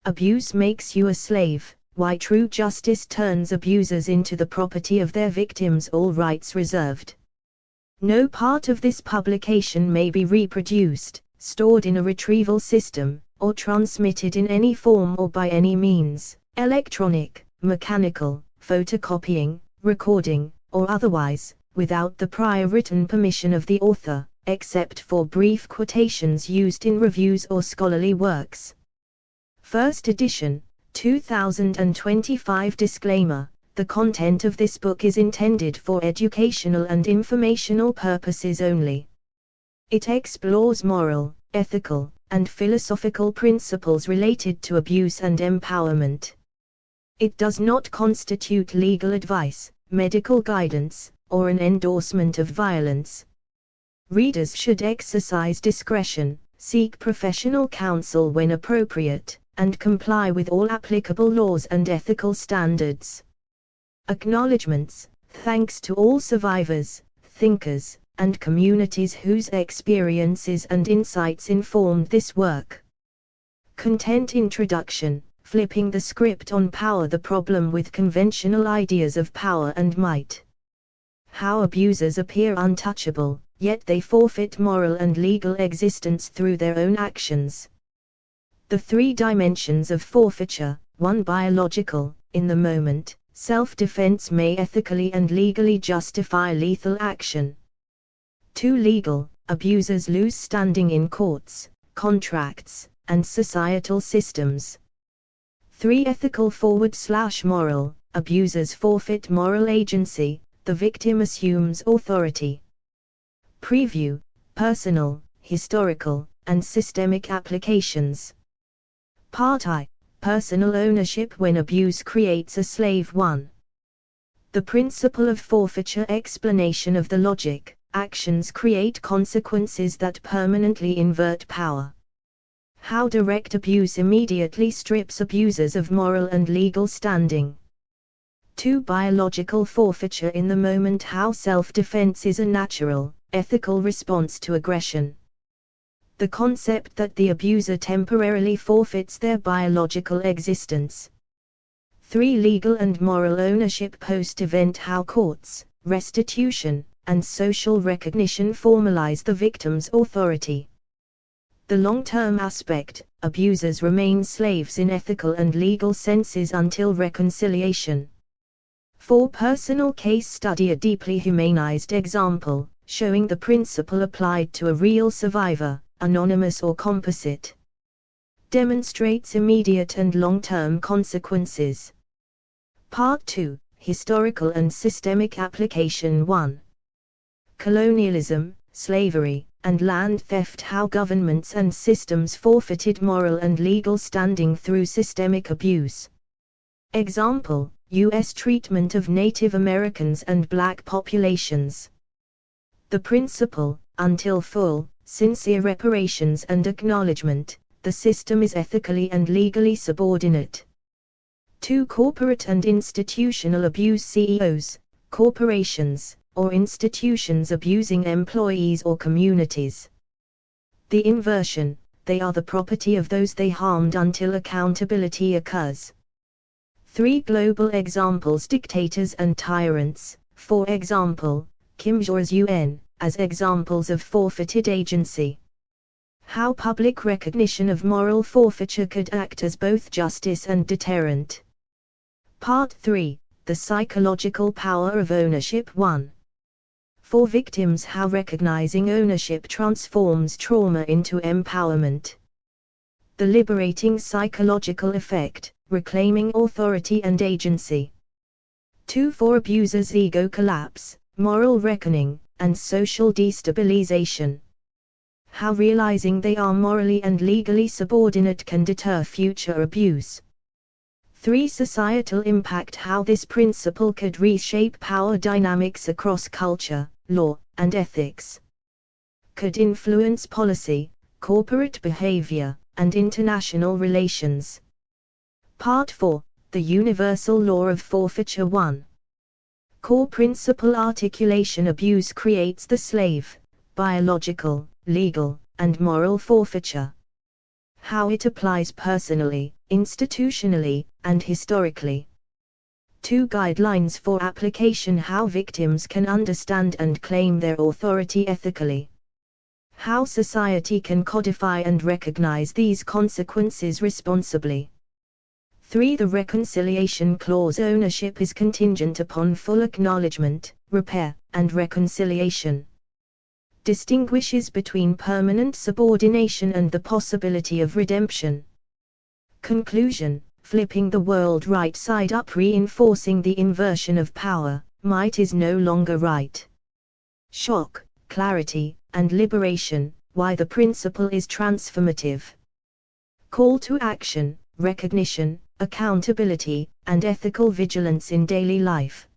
Abuse makes you a slave. Why true justice turns abusers into the property of their victims, all rights reserved. No part of this publication may be reproduced, stored in a retrieval system, or transmitted in any form or by any means, electronic, mechanical, photocopying, recording, or otherwise, without the prior written permission of the author, except for brief quotations used in reviews or scholarly works. First edition, 2025. Disclaimer: the content of this book is intended for educational and informational purposes only. It explores moral, ethical, and philosophical principles related to abuse and empowerment. It does not constitute legal advice, medical guidance, or an endorsement of violence. Readers should exercise discretion, seek professional counsel when appropriate, and comply with all applicable laws and ethical standards. Acknowledgements: thanks to all survivors, thinkers, and communities whose experiences and insights informed this work. Content: introduction, flipping the script on power, the problem with conventional ideas of power and might. How abusers appear untouchable, yet they forfeit moral and legal existence through their own actions. The three dimensions of forfeiture: 1. Biological, in the moment, self-defense may ethically and legally justify lethal action. 2. Legal, abusers lose standing in courts, contracts, and societal systems. 3. Ethical / moral, abusers forfeit moral agency, the victim assumes authority. Preview: personal, historical, and systemic applications. Part I: Personal ownership when abuse creates a slave. 1. The principle of forfeiture. Explanation of the logic: actions create consequences that permanently invert power. How direct abuse immediately strips abusers of moral and legal standing. 2. Biological forfeiture in the moment: how self-defense is a natural, ethical response to aggression. The concept that the abuser temporarily forfeits their biological existence. 3. Legal and moral ownership post-event: how courts, restitution, and social recognition formalize the victim's authority. The long-term aspect: abusers remain slaves in ethical and legal senses until reconciliation. 4. Personal case study: a deeply humanized example, showing the principle applied to a real survivor, anonymous or composite. Demonstrates immediate and long-term consequences. Part 2: Historical and systemic application. 1. Colonialism, slavery, and land theft: how governments and systems forfeited moral and legal standing through systemic abuse. Example: U.S. treatment of Native Americans and Black populations. The principle: until full, sincere reparations and acknowledgement, the system is ethically and legally subordinate. 2. Corporate and institutional abuse: CEOs, corporations, or institutions abusing employees or communities. The inversion: they are the property of those they harmed until accountability occurs. 3. Global examples: dictators and tyrants, for example, Kim Jong-un, as examples of forfeited agency. How public recognition of moral forfeiture could act as both justice and deterrent. Part 3: The psychological power of ownership. 1. For victims: how recognizing ownership transforms trauma into empowerment. The liberating psychological effect: reclaiming authority and agency. 2. For abusers: ego collapse, moral reckoning, and social destabilization. How realizing they are morally and legally subordinate can deter future abuse. 3. Societal impact: how this principle could reshape power dynamics across culture, law, and ethics. Could influence policy, corporate behavior, and international relations. Part 4: The universal law of forfeiture. 1. Core principle articulation: abuse creates the slave, biological, legal, and moral forfeiture. How it applies personally, institutionally, and historically. 2 guidelines for application: how victims can understand and claim their authority ethically. How society can codify and recognize these consequences responsibly. 3. The reconciliation clause: ownership is contingent upon full acknowledgement, repair, and reconciliation. Distinguishes between permanent subordination and the possibility of redemption. Conclusion: flipping the world right side up, reinforcing the inversion of power. Might is no longer right. Shock, clarity, and liberation: why the principle is transformative. Call to action: recognition, accountability, and ethical vigilance in daily life.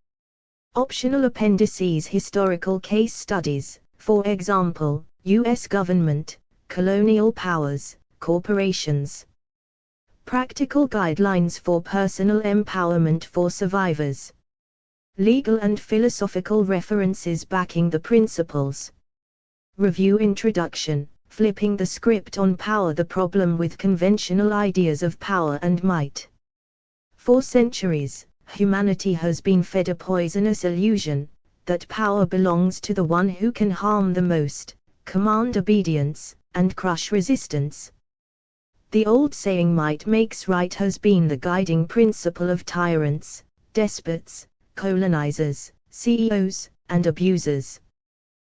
Optional appendices: historical case studies, for example, U.S. government, colonial powers, corporations. Practical guidelines for personal empowerment for survivors. Legal and philosophical references backing the principles. Review. Introduction: flipping the script on power, the problem with conventional ideas of power and might. For centuries, humanity has been fed a poisonous illusion that power belongs to the one who can harm the most, command obedience, and crush resistance. The old saying, might makes right, has been the guiding principle of tyrants, despots, colonizers, CEOs, and abusers.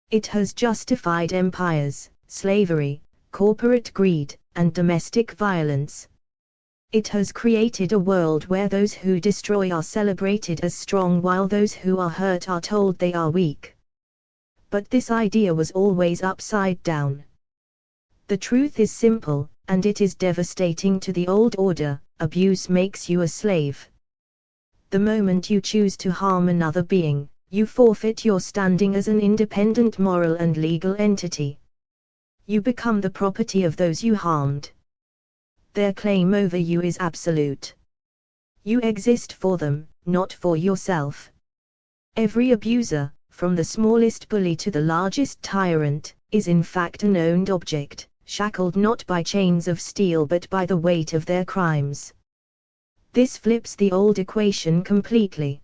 It has justified empires, slavery, corporate greed, and domestic violence. It has created a world where those who destroy are celebrated as strong while those who are hurt are told they are weak. But this idea was always upside down. The truth is simple, and it is devastating to the old order: abuse makes you a slave. The moment you choose to harm another being, you forfeit your standing as an independent moral and legal entity. You become the property of those you harmed. Their claim over you is absolute. You exist for them, not for yourself. Every abuser, from the smallest bully to the largest tyrant, is in fact an owned object, shackled not by chains of steel but by the weight of their crimes. This flips the old equation completely.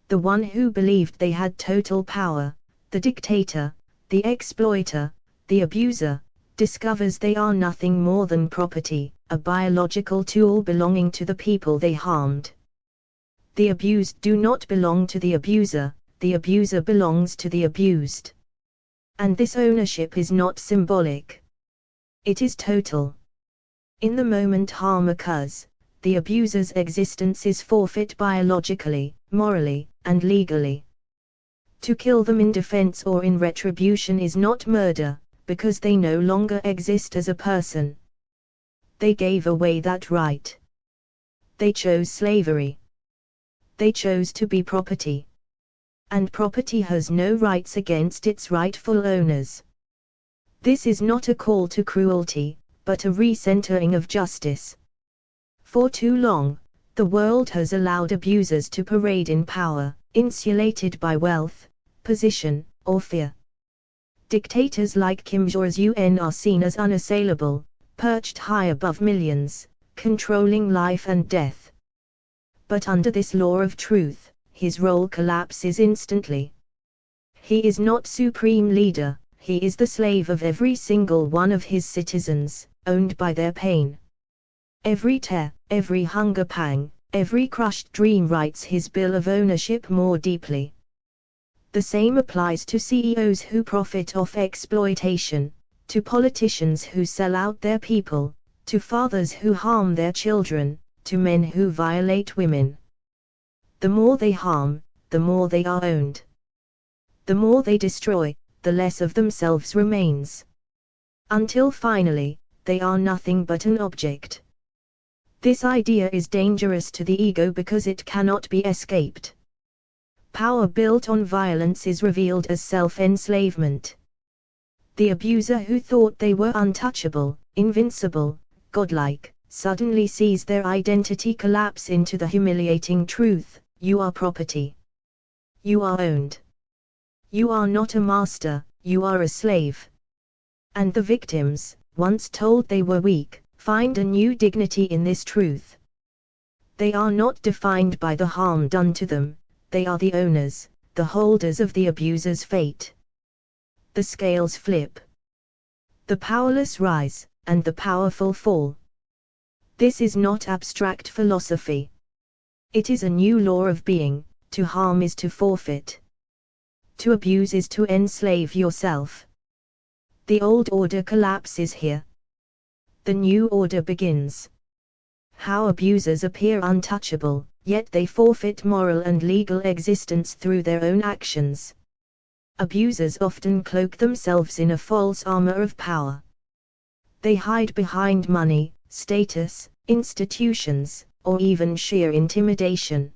The one who believed they had total power, the dictator, the exploiter, the abuser, discovers they are nothing more than property, a biological tool belonging to the people they harmed. The abused do not belong to the abuser belongs to the abused. And this ownership is not symbolic. It is total. In the moment harm occurs, the abuser's existence is forfeit biologically, morally, and legally. To kill them in defense or in retribution is not murder, because they no longer exist as a person. They gave away that right. They chose slavery. They chose to be property. And property has no rights against its rightful owners. This is not a call to cruelty, but a recentering of justice. For too long, the world has allowed abusers to parade in power, insulated by wealth, position, or fear. Dictators like Kim Jong-un are seen as unassailable, perched high above millions, controlling life and death. But under this law of truth, his role collapses instantly. He is not supreme leader, he is the slave of every single one of his citizens, owned by their pain. Every tear, every hunger pang, every crushed dream writes his bill of ownership more deeply. The same applies to CEOs who profit off exploitation, to politicians who sell out their people, to fathers who harm their children, to men who violate women. The more they harm, the more they are owned. The more they destroy, the less of themselves remains. Until finally, they are nothing but an object. This idea is dangerous to the ego because it cannot be escaped. Power built on violence is revealed as self-enslavement. The abuser who thought they were untouchable, invincible, godlike, suddenly sees their identity collapse into the humiliating truth: you are property. You are owned. You are not a master, you are a slave. And the victims, once told they were weak, find a new dignity in this truth. They are not defined by the harm done to them, they are the owners, the holders of the abuser's fate. The scales flip. The powerless rise, and the powerful fall. This is not abstract philosophy. It is a new law of being. To harm is to forfeit. To abuse is to enslave yourself. The old order collapses here. The new order begins. How abusers appear untouchable, yet they forfeit moral and legal existence through their own actions. Abusers often cloak themselves in a false armor of power. They hide behind money, status, institutions, or even sheer intimidation.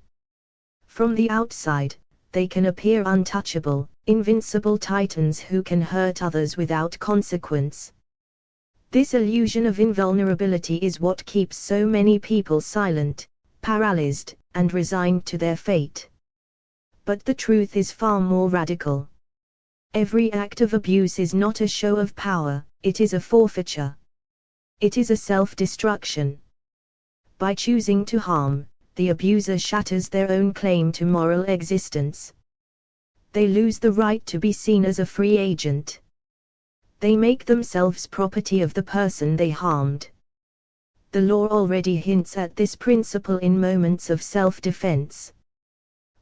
From the outside, they can appear untouchable, invincible titans who can hurt others without consequence. This illusion of invulnerability is what keeps so many people silent, paralyzed, and resigned to their fate. But the truth is far more radical. Every act of abuse is not a show of power, it is a forfeiture. It is a self-destruction. By choosing to harm, the abuser shatters their own claim to moral existence. They lose the right to be seen as a free agent. They make themselves property of the person they harmed. The law already hints at this principle in moments of self-defense.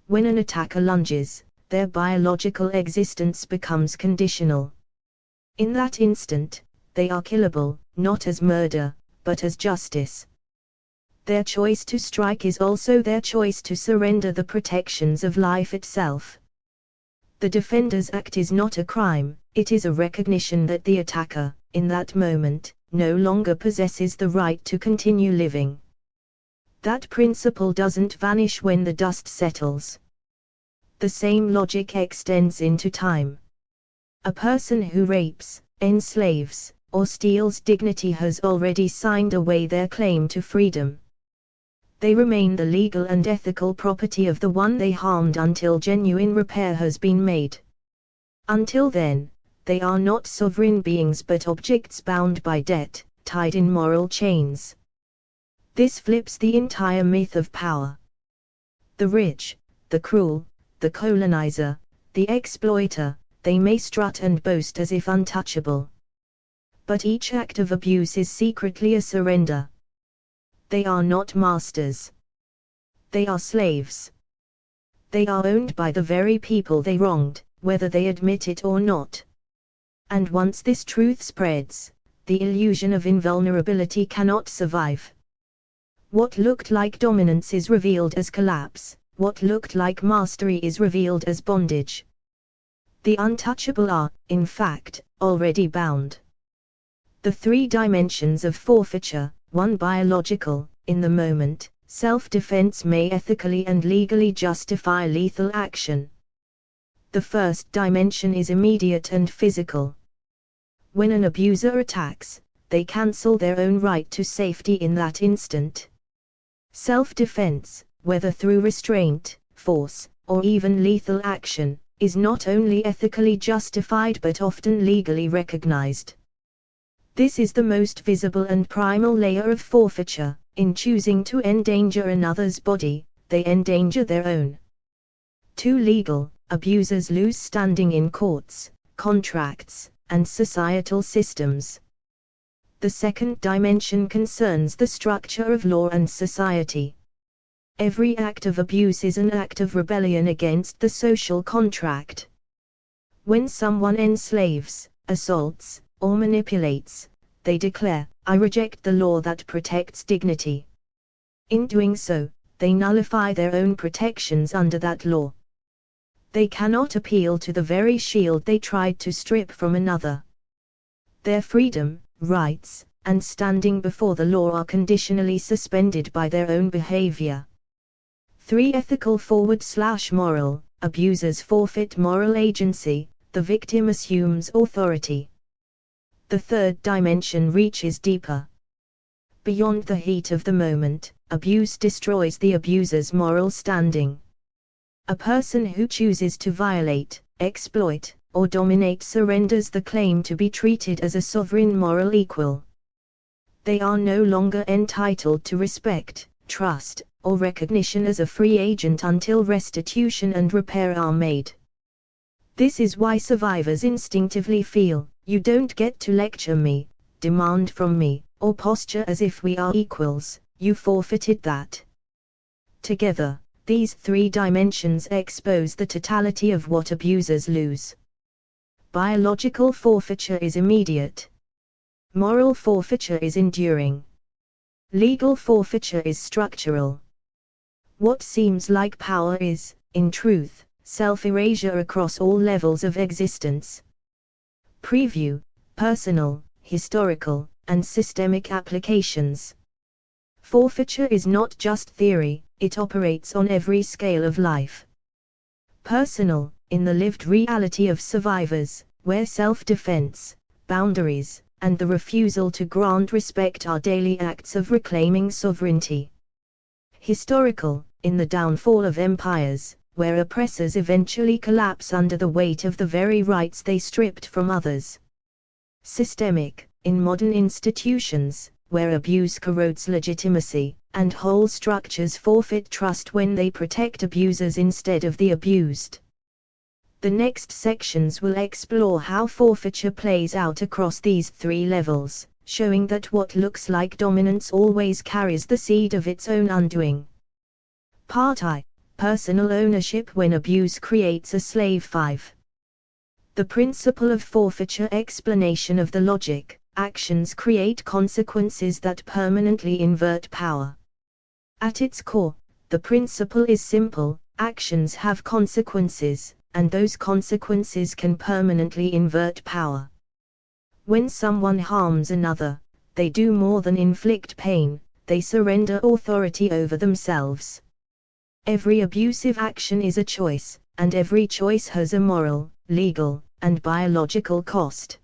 When an attacker lunges, their biological existence becomes conditional. In that instant, they are killable, not as murder, but as justice. Their choice to strike is also their choice to surrender the protections of life itself. The defender's act is not a crime, it is a recognition that the attacker, in that moment, no longer possesses the right to continue living. That principle doesn't vanish when the dust settles. The same logic extends into time. A person who rapes, enslaves, or steals dignity has already signed away their claim to freedom. They remain the legal and ethical property of the one they harmed until genuine repair has been made. Until then, they are not sovereign beings but objects bound by debt, tied in moral chains. This flips the entire myth of power. The rich, the cruel, the colonizer, the exploiter, they may strut and boast as if untouchable. But each act of abuse is secretly a surrender. They are not masters. They are slaves. They are owned by the very people they wronged, whether they admit it or not. And once this truth spreads, the illusion of invulnerability cannot survive. What looked like dominance is revealed as collapse, what looked like mastery is revealed as bondage. The untouchable are, in fact, already bound. The three dimensions of forfeiture: 1. Biological, in the moment, self-defense may ethically and legally justify lethal action. The first dimension is immediate and physical. When an abuser attacks, they cancel their own right to safety in that instant. Self-defense, whether through restraint, force, or even lethal action, is not only ethically justified but often legally recognized. This is the most visible and primal layer of forfeiture. In choosing to endanger another's body, they endanger their own. 2. Legal, abusers lose standing in courts, contracts, and societal systems. The second dimension concerns the structure of law and society. Every act of abuse is an act of rebellion against the social contract. When someone enslaves, assaults, or manipulates, they declare, "I reject the law that protects dignity." In doing so, they nullify their own protections under that law. They cannot appeal to the very shield they tried to strip from another. Their freedom, rights, and standing before the law are conditionally suspended by their own behavior. 3. Ethical / moral, abusers forfeit moral agency, the victim assumes authority. The third dimension reaches deeper. Beyond the heat of the moment, abuse destroys the abuser's moral standing. A person who chooses to violate, exploit, or dominate surrenders the claim to be treated as a sovereign moral equal. They are no longer entitled to respect, trust, or recognition as a free agent until restitution and repair are made. This is why survivors instinctively feel, "You don't get to lecture me, demand from me, or posture as if we are equals, you forfeited that." Together, these three dimensions expose the totality of what abusers lose. Biological forfeiture is immediate. Moral forfeiture is enduring. Legal forfeiture is structural. What seems like power is, in truth, self-erasure across all levels of existence. Preview: personal, historical, and systemic applications. Forfeiture is not just theory, it operates on every scale of life. Personal, in the lived reality of survivors, where self-defense, boundaries, and the refusal to grant respect are daily acts of reclaiming sovereignty. Historical, in the downfall of empires, where oppressors eventually collapse under the weight of the very rights they stripped from others. Systemic, in modern institutions, where abuse corrodes legitimacy, and whole structures forfeit trust when they protect abusers instead of the abused. The next sections will explore how forfeiture plays out across these three levels, showing that what looks like dominance always carries the seed of its own undoing. Part I: Personal ownership when abuse creates a slave. 5. The principle of forfeiture. Explanation of the logic: actions create consequences that permanently invert power. At its core, the principle is simple: actions have consequences, and those consequences can permanently invert power. When someone harms another, they do more than inflict pain, they surrender authority over themselves. Every abusive action is a choice, and every choice has a moral, legal, and biological cost.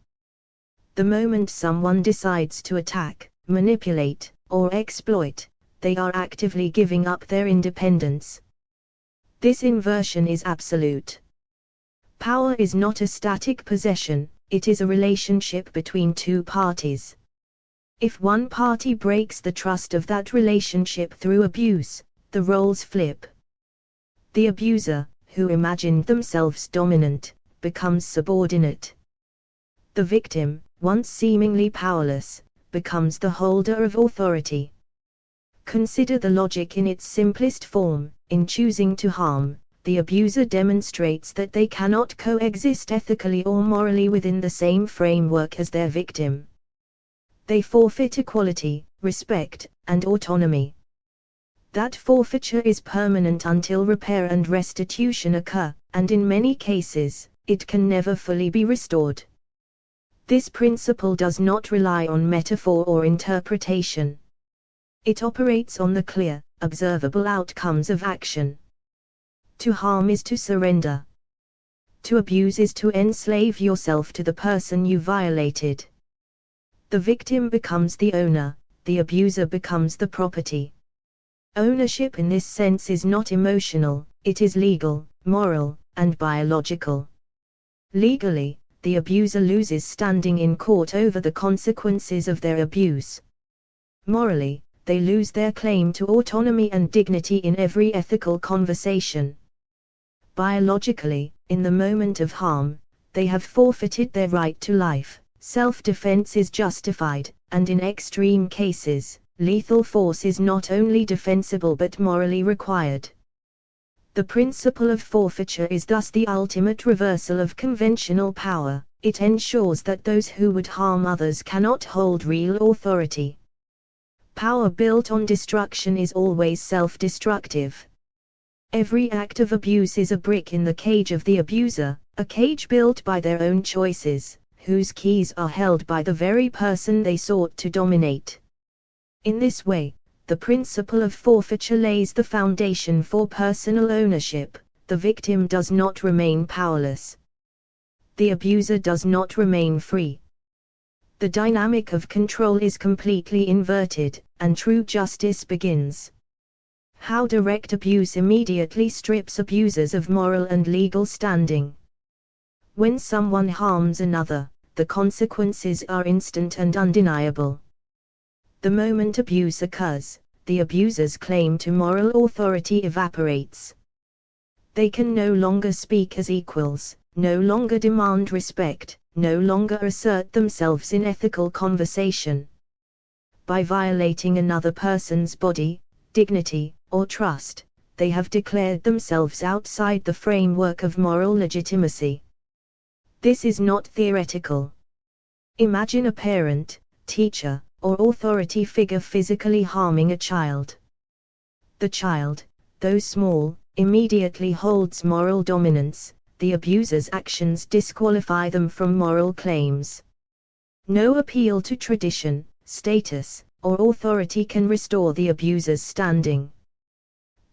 The moment someone decides to attack, manipulate, or exploit, they are actively giving up their independence. This inversion is absolute. Power is not a static possession, it is a relationship between two parties. If one party breaks the trust of that relationship through abuse, the roles flip. The abuser, who imagined themselves dominant, becomes subordinate. The victim, once seemingly powerless, becomes the holder of authority. Consider the logic in its simplest form: in choosing to harm, the abuser demonstrates that they cannot coexist ethically or morally within the same framework as their victim. They forfeit equality, respect, and autonomy. That forfeiture is permanent until repair and restitution occur, and in many cases, it can never fully be restored. This principle does not rely on metaphor or interpretation. It operates on the clear, observable outcomes of action. To harm is to surrender. To abuse is to enslave yourself to the person you violated. The victim becomes the owner, the abuser becomes the property. Ownership in this sense is not emotional, it is legal, moral, and biological. Legally, the abuser loses standing in court over the consequences of their abuse. Morally, they lose their claim to autonomy and dignity in every ethical conversation. Biologically, in the moment of harm, they have forfeited their right to life. Self-defense is justified, and in extreme cases, lethal force is not only defensible but morally required. The principle of forfeiture is thus the ultimate reversal of conventional power. It ensures that those who would harm others cannot hold real authority. Power built on destruction is always self-destructive. Every act of abuse is a brick in the cage of the abuser, a cage built by their own choices, whose keys are held by the very person they sought to dominate. In this way, the principle of forfeiture lays the foundation for personal ownership. The victim does not remain powerless. The abuser does not remain free. The dynamic of control is completely inverted, and true justice begins. How direct abuse immediately strips abusers of moral and legal standing. When someone harms another, the consequences are instant and undeniable. The moment abuse occurs, the abuser's claim to moral authority evaporates. They can no longer speak as equals, no longer demand respect, no longer assert themselves in ethical conversation. By violating another person's body, dignity, or trust, they have declared themselves outside the framework of moral legitimacy. This is not theoretical. Imagine a parent, teacher, or authority figure physically harming a child. The child, though small, immediately holds moral dominance. The abuser's actions disqualify them from moral claims. No appeal to tradition, status, or authority can restore the abuser's standing.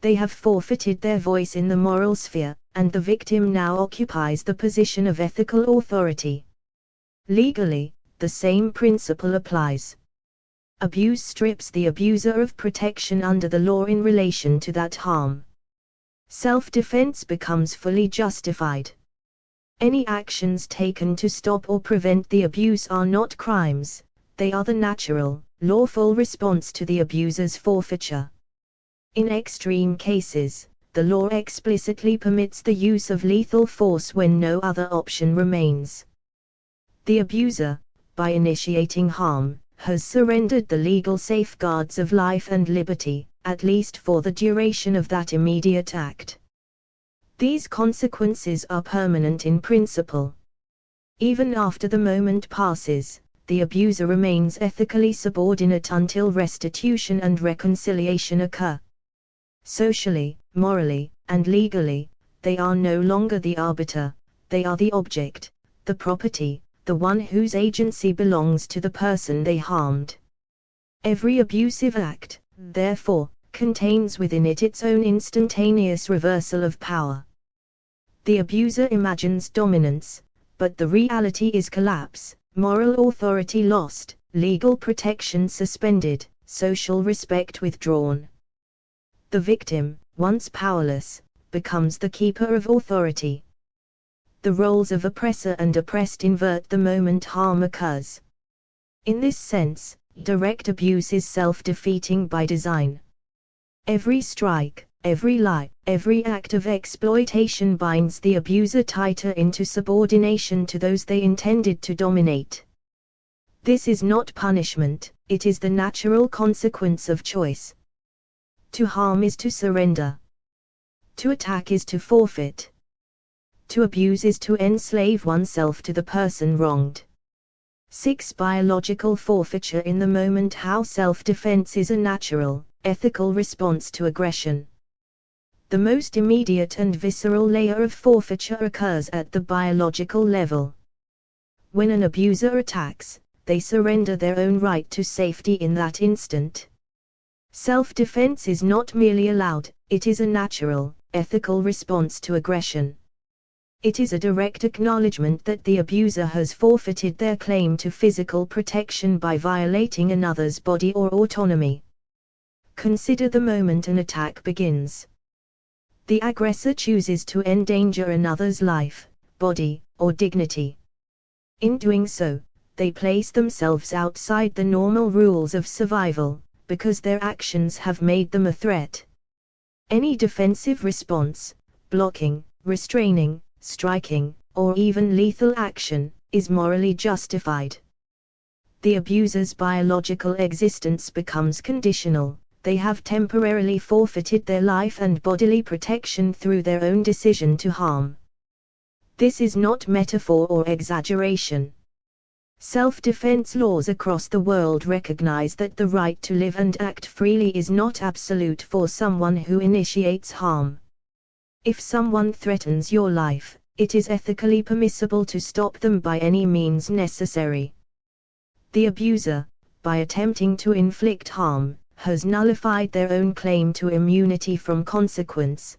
They have forfeited their voice in the moral sphere, and the victim now occupies the position of ethical authority. Legally, the same principle applies. Abuse strips the abuser of protection under the law in relation to that harm. Self-defense becomes fully justified. Any actions taken to stop or prevent the abuse are not crimes, they are the natural, lawful response to the abuser's forfeiture. In extreme cases, the law explicitly permits the use of lethal force when no other option remains. The abuser, by initiating harm, has surrendered the legal safeguards of life and liberty, at least for the duration of that immediate act. These consequences are permanent in principle. Even after the moment passes, the abuser remains ethically subordinate until restitution and reconciliation occur. Socially, morally, and legally, they are no longer the arbiter, they are the object, the property, the one whose agency belongs to the person they harmed. Every abusive act, therefore, contains within it its own instantaneous reversal of power. The abuser imagines dominance, but the reality is collapse, moral authority lost, legal protection suspended, social respect withdrawn. The victim, once powerless, becomes the keeper of authority. The roles of oppressor and oppressed invert the moment harm occurs. In this sense, direct abuse is self-defeating by design. Every strike, every lie, every act of exploitation binds the abuser tighter into subordination to those they intended to dominate. This is not punishment, it is the natural consequence of choice. To harm is to surrender. To attack is to forfeit. To abuse is to enslave oneself to the person wronged. 6. Biological forfeiture in the moment. How self-defense is a natural, ethical response to aggression. The most immediate and visceral layer of forfeiture occurs at the biological level. When an abuser attacks, they surrender their own right to safety in that instant. Self-defense is not merely allowed, it is a natural, ethical response to aggression. It is a direct acknowledgement that the abuser has forfeited their claim to physical protection by violating another's body or autonomy. Consider the moment an attack begins. The aggressor chooses to endanger another's life, body, or dignity. In doing so, they place themselves outside the normal rules of survival, because their actions have made them a threat. Any defensive response, blocking, restraining, striking, or even lethal action, is morally justified. The abuser's biological existence becomes conditional. They have temporarily forfeited their life and bodily protection through their own decision to harm. This is not metaphor or exaggeration. Self-defense laws across the world recognize that the right to live and act freely is not absolute for someone who initiates harm. If someone threatens your life, it is ethically permissible to stop them by any means necessary. The abuser, by attempting to inflict harm, has nullified their own claim to immunity from consequence.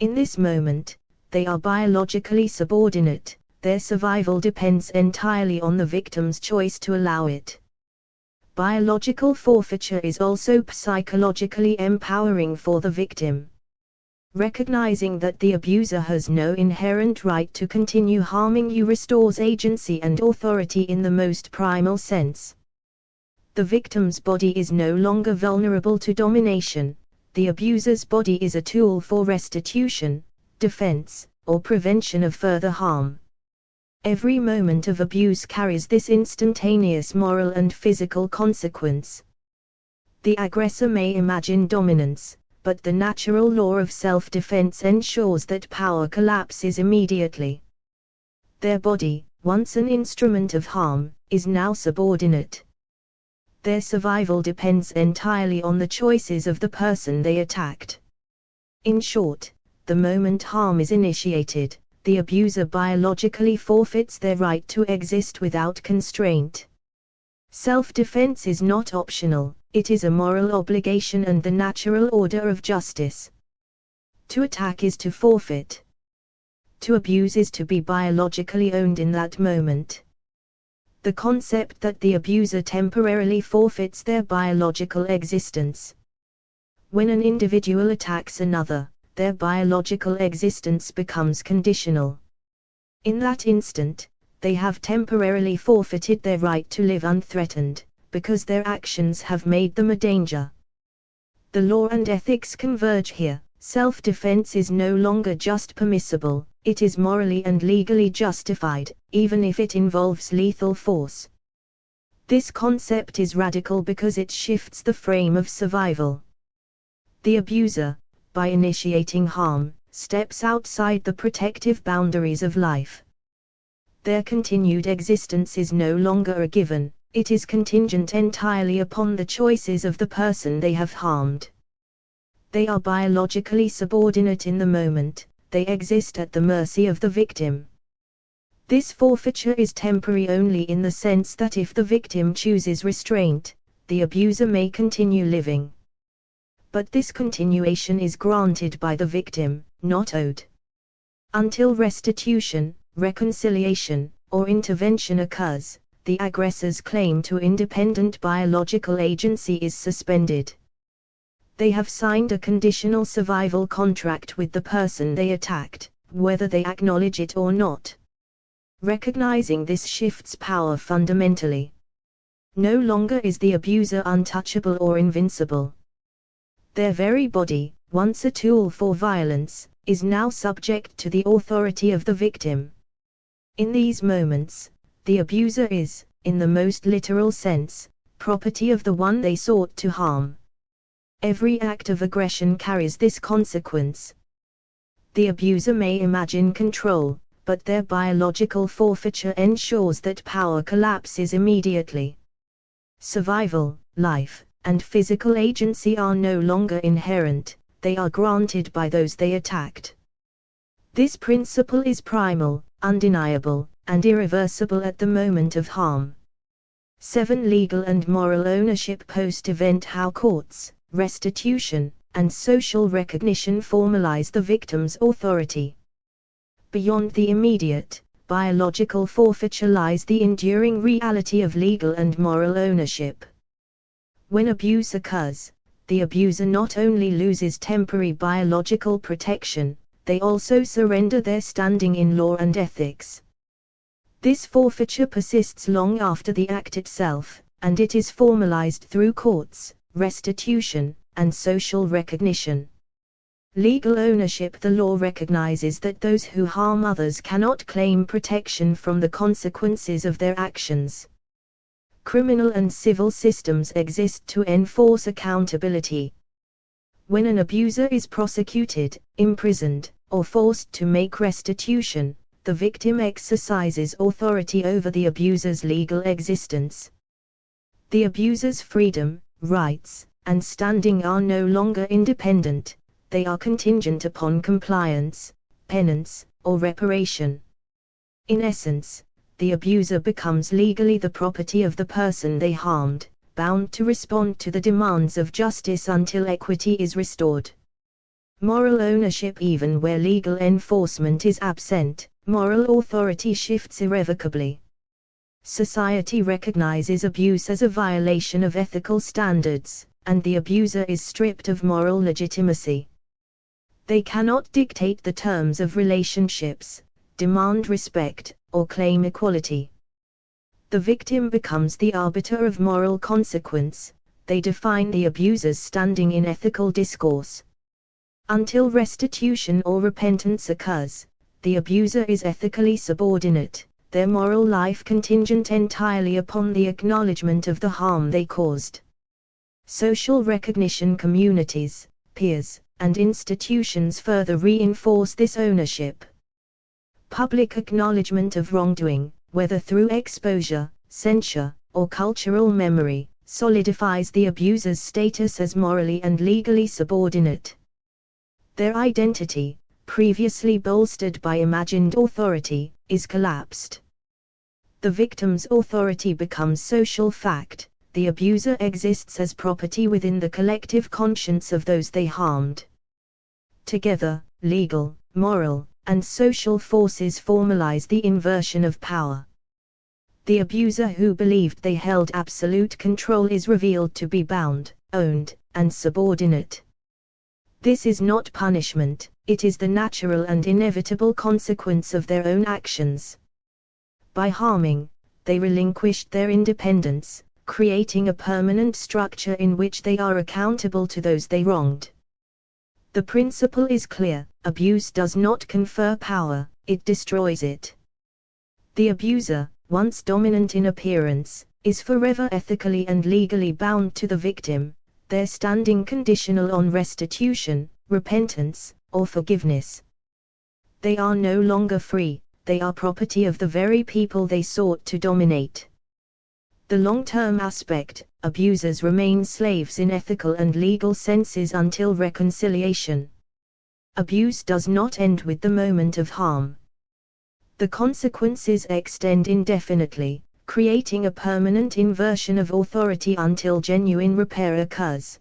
In this moment, they are biologically subordinate. Their survival depends entirely on the victim's choice to allow it. Biological forfeiture is also psychologically empowering for the victim. Recognizing that the abuser has no inherent right to continue harming you restores agency and authority in the most primal sense. The victim's body is no longer vulnerable to domination. The abuser's body is a tool for restitution, defense, or prevention of further harm. Every moment of abuse carries this instantaneous moral and physical consequence. The aggressor may imagine dominance, but the natural law of self-defense ensures that power collapses immediately. Their body, once an instrument of harm, is now subordinate. Their survival depends entirely on the choices of the person they attacked. In short, the moment harm is initiated, the abuser biologically forfeits their right to exist without constraint. Self-defense is not optional, it is a moral obligation and the natural order of justice. To attack is to forfeit. To abuse is to be biologically owned in that moment. The concept that the abuser temporarily forfeits their biological existence. When an individual attacks another, their biological existence becomes conditional. In that instant, they have temporarily forfeited their right to live unthreatened, because their actions have made them a danger. The law and ethics converge here. Self-defense is no longer just permissible, it is morally and legally justified, even if it involves lethal force. This concept is radical because it shifts the frame of survival. The abuser, by initiating harm, steps outside the protective boundaries of life. Their continued existence is no longer a given, it is contingent entirely upon the choices of the person they have harmed. They are biologically subordinate in the moment, they exist at the mercy of the victim. This forfeiture is temporary only in the sense that if the victim chooses restraint, the abuser may continue living. But this continuation is granted by the victim, not owed. Until restitution, reconciliation, or intervention occurs, the aggressor's claim to independent biological agency is suspended. They have signed a conditional survival contract with the person they attacked, whether they acknowledge it or not. Recognizing this shifts power fundamentally. No longer is the abuser untouchable or invincible. Their very body, once a tool for violence, is now subject to the authority of the victim. In these moments, the abuser is, in the most literal sense, property of the one they sought to harm. Every act of aggression carries this consequence. The abuser may imagine control, but their biological forfeiture ensures that power collapses immediately. Survival, life, and physical agency are no longer inherent, they are granted by those they attacked. This principle is primal, undeniable, and irreversible at the moment of harm. 7. Legal and moral ownership post-event. How courts, restitution, and social recognition formalize the victim's authority. Beyond the immediate, biological forfeiture lies the enduring reality of legal and moral ownership. When abuse occurs, the abuser not only loses temporary biological protection, they also surrender their standing in law and ethics. This forfeiture persists long after the act itself, and it is formalized through courts, restitution, and social recognition. Legal ownership. The law recognizes that those who harm others cannot claim protection from the consequences of their actions. Criminal and civil systems exist to enforce accountability. When an abuser is prosecuted, imprisoned, or forced to make restitution, the victim exercises authority over the abuser's legal existence. The abuser's freedom, rights, and standing are no longer independent, they are contingent upon compliance, penance, or reparation. In essence, the abuser becomes legally the property of the person they harmed, bound to respond to the demands of justice until equity is restored. Moral ownership. Even where legal enforcement is absent, moral authority shifts irrevocably. Society recognizes abuse as a violation of ethical standards, and the abuser is stripped of moral legitimacy. They cannot dictate the terms of relationships, demand respect, or claim equality. The victim becomes the arbiter of moral consequence. They define the abuser's standing in ethical discourse. Until restitution or repentance occurs, the abuser is ethically subordinate, their moral life contingent entirely upon the acknowledgement of the harm they caused. Social recognition, communities, peers, and institutions further reinforce this ownership. Public acknowledgement of wrongdoing, whether through exposure, censure, or cultural memory, solidifies the abuser's status as morally and legally subordinate. Their identity, previously bolstered by imagined authority, is collapsed. The victim's authority becomes social fact. The abuser exists as property within the collective conscience of those they harmed. Together, legal, moral, and social forces formalize the inversion of power. The abuser who believed they held absolute control is revealed to be bound, owned, and subordinate. This is not punishment, it is the natural and inevitable consequence of their own actions. By harming, they relinquished their independence, creating a permanent structure in which they are accountable to those they wronged. The principle is clear: abuse does not confer power, it destroys it. The abuser, once dominant in appearance, is forever ethically and legally bound to the victim, their standing conditional on restitution, repentance, or forgiveness. They are no longer free, they are property of the very people they sought to dominate. The long-term aspect: abusers remain slaves in ethical and legal senses until reconciliation. Abuse does not end with the moment of harm. The consequences extend indefinitely, creating a permanent inversion of authority until genuine repair occurs.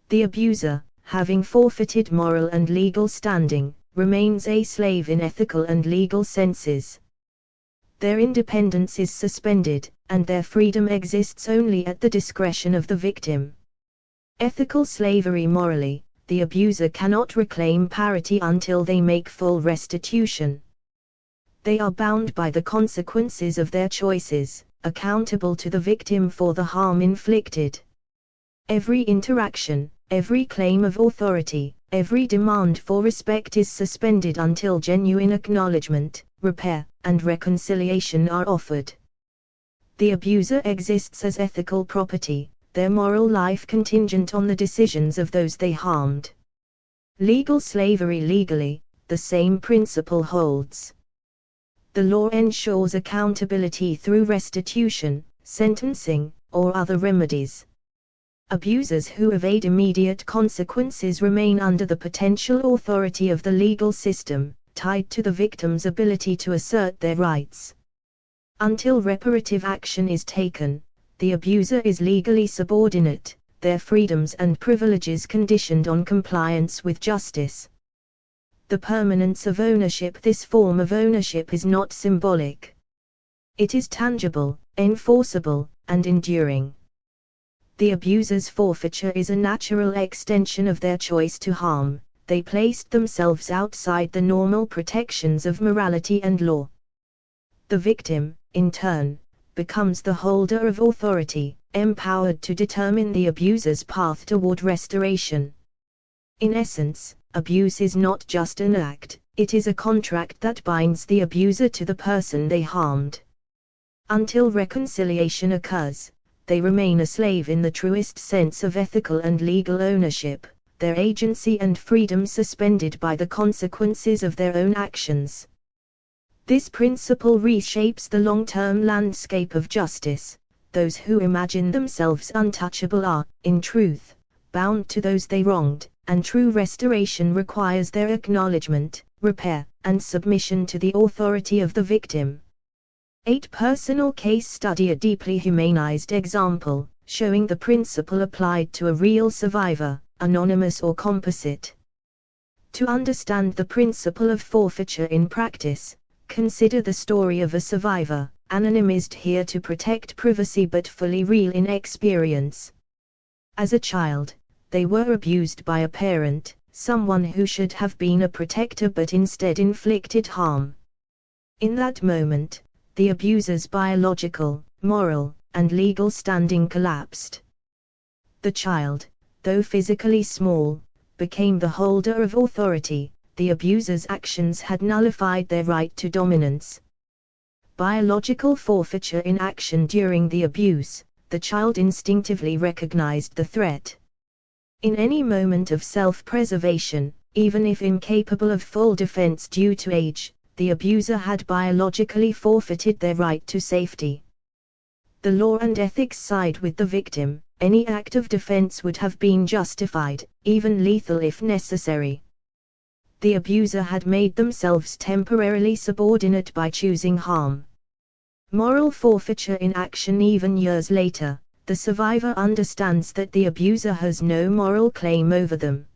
The abuser, having forfeited moral and legal standing, remains a slave in ethical and legal senses. Their independence is suspended, and their freedom exists only at the discretion of the victim. Ethical slavery: morally, the abuser cannot reclaim parity until they make full restitution. They are bound by the consequences of their choices, accountable to the victim for the harm inflicted. Every interaction, every claim of authority, every demand for respect is suspended until genuine acknowledgement, repair, and reconciliation are offered. The abuser exists as ethical property, their moral life contingent on the decisions of those they harmed. Legal slavery: legally, the same principle holds. The law ensures accountability through restitution, sentencing, or other remedies. Abusers who evade immediate consequences remain under the potential authority of the legal system, tied to the victim's ability to assert their rights. Until reparative action is taken, the abuser is legally subordinate, their freedoms and privileges conditioned on compliance with justice. The permanence of ownership: this form of ownership is not symbolic. It is tangible, enforceable, and enduring. The abuser's forfeiture is a natural extension of their choice to harm. They placed themselves outside the normal protections of morality and law. The victim, in turn, becomes the holder of authority, empowered to determine the abuser's path toward restoration. In essence, abuse is not just an act, it is a contract that binds the abuser to the person they harmed. Until reconciliation occurs, they remain a slave in the truest sense of ethical and legal ownership, their agency and freedom suspended by the consequences of their own actions. This principle reshapes the long-term landscape of justice. Those who imagine themselves untouchable are, in truth, bound to those they wronged, and true restoration requires their acknowledgement, repair, and submission to the authority of the victim. 8. Personal case study: a deeply humanized example, showing the principle applied to a real survivor, anonymous or composite. To understand the principle of forfeiture in practice, consider the story of a survivor, anonymized here to protect privacy but fully real in experience. As a child, they were abused by a parent, someone who should have been a protector but instead inflicted harm. In that moment, the abuser's biological, moral, and legal standing collapsed. The child, though physically small, became the holder of authority. The abuser's actions had nullified their right to dominance. Biological forfeiture in action. During the abuse, the child instinctively recognized the threat. In any moment of self-preservation, even if incapable of full defense due to age, the abuser had biologically forfeited their right to safety. The law and ethics side with the victim. Any act of defense would have been justified, even lethal if necessary. The abuser had made themselves temporarily subordinate by choosing harm. Moral forfeiture in action. Even years later, the survivor understands that the abuser has no moral claim over them.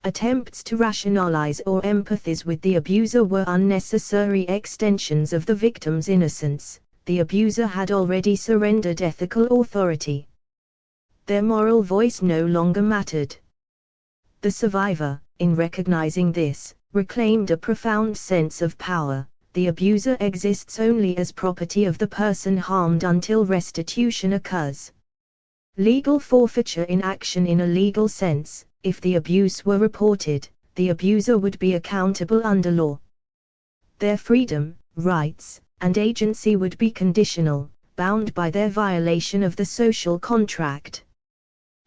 Attempts to rationalize or empathize with the abuser were unnecessary extensions of the victim's innocence. The abuser had already surrendered ethical authority. Their moral voice no longer mattered. The survivor, in recognizing this, reclaimed a profound sense of power. The abuser exists only as property of the person harmed until restitution occurs. Legal forfeiture in action. In a legal sense, if the abuse were reported, the abuser would be accountable under law. Their freedom, rights, and agency would be conditional, bound by their violation of the social contract.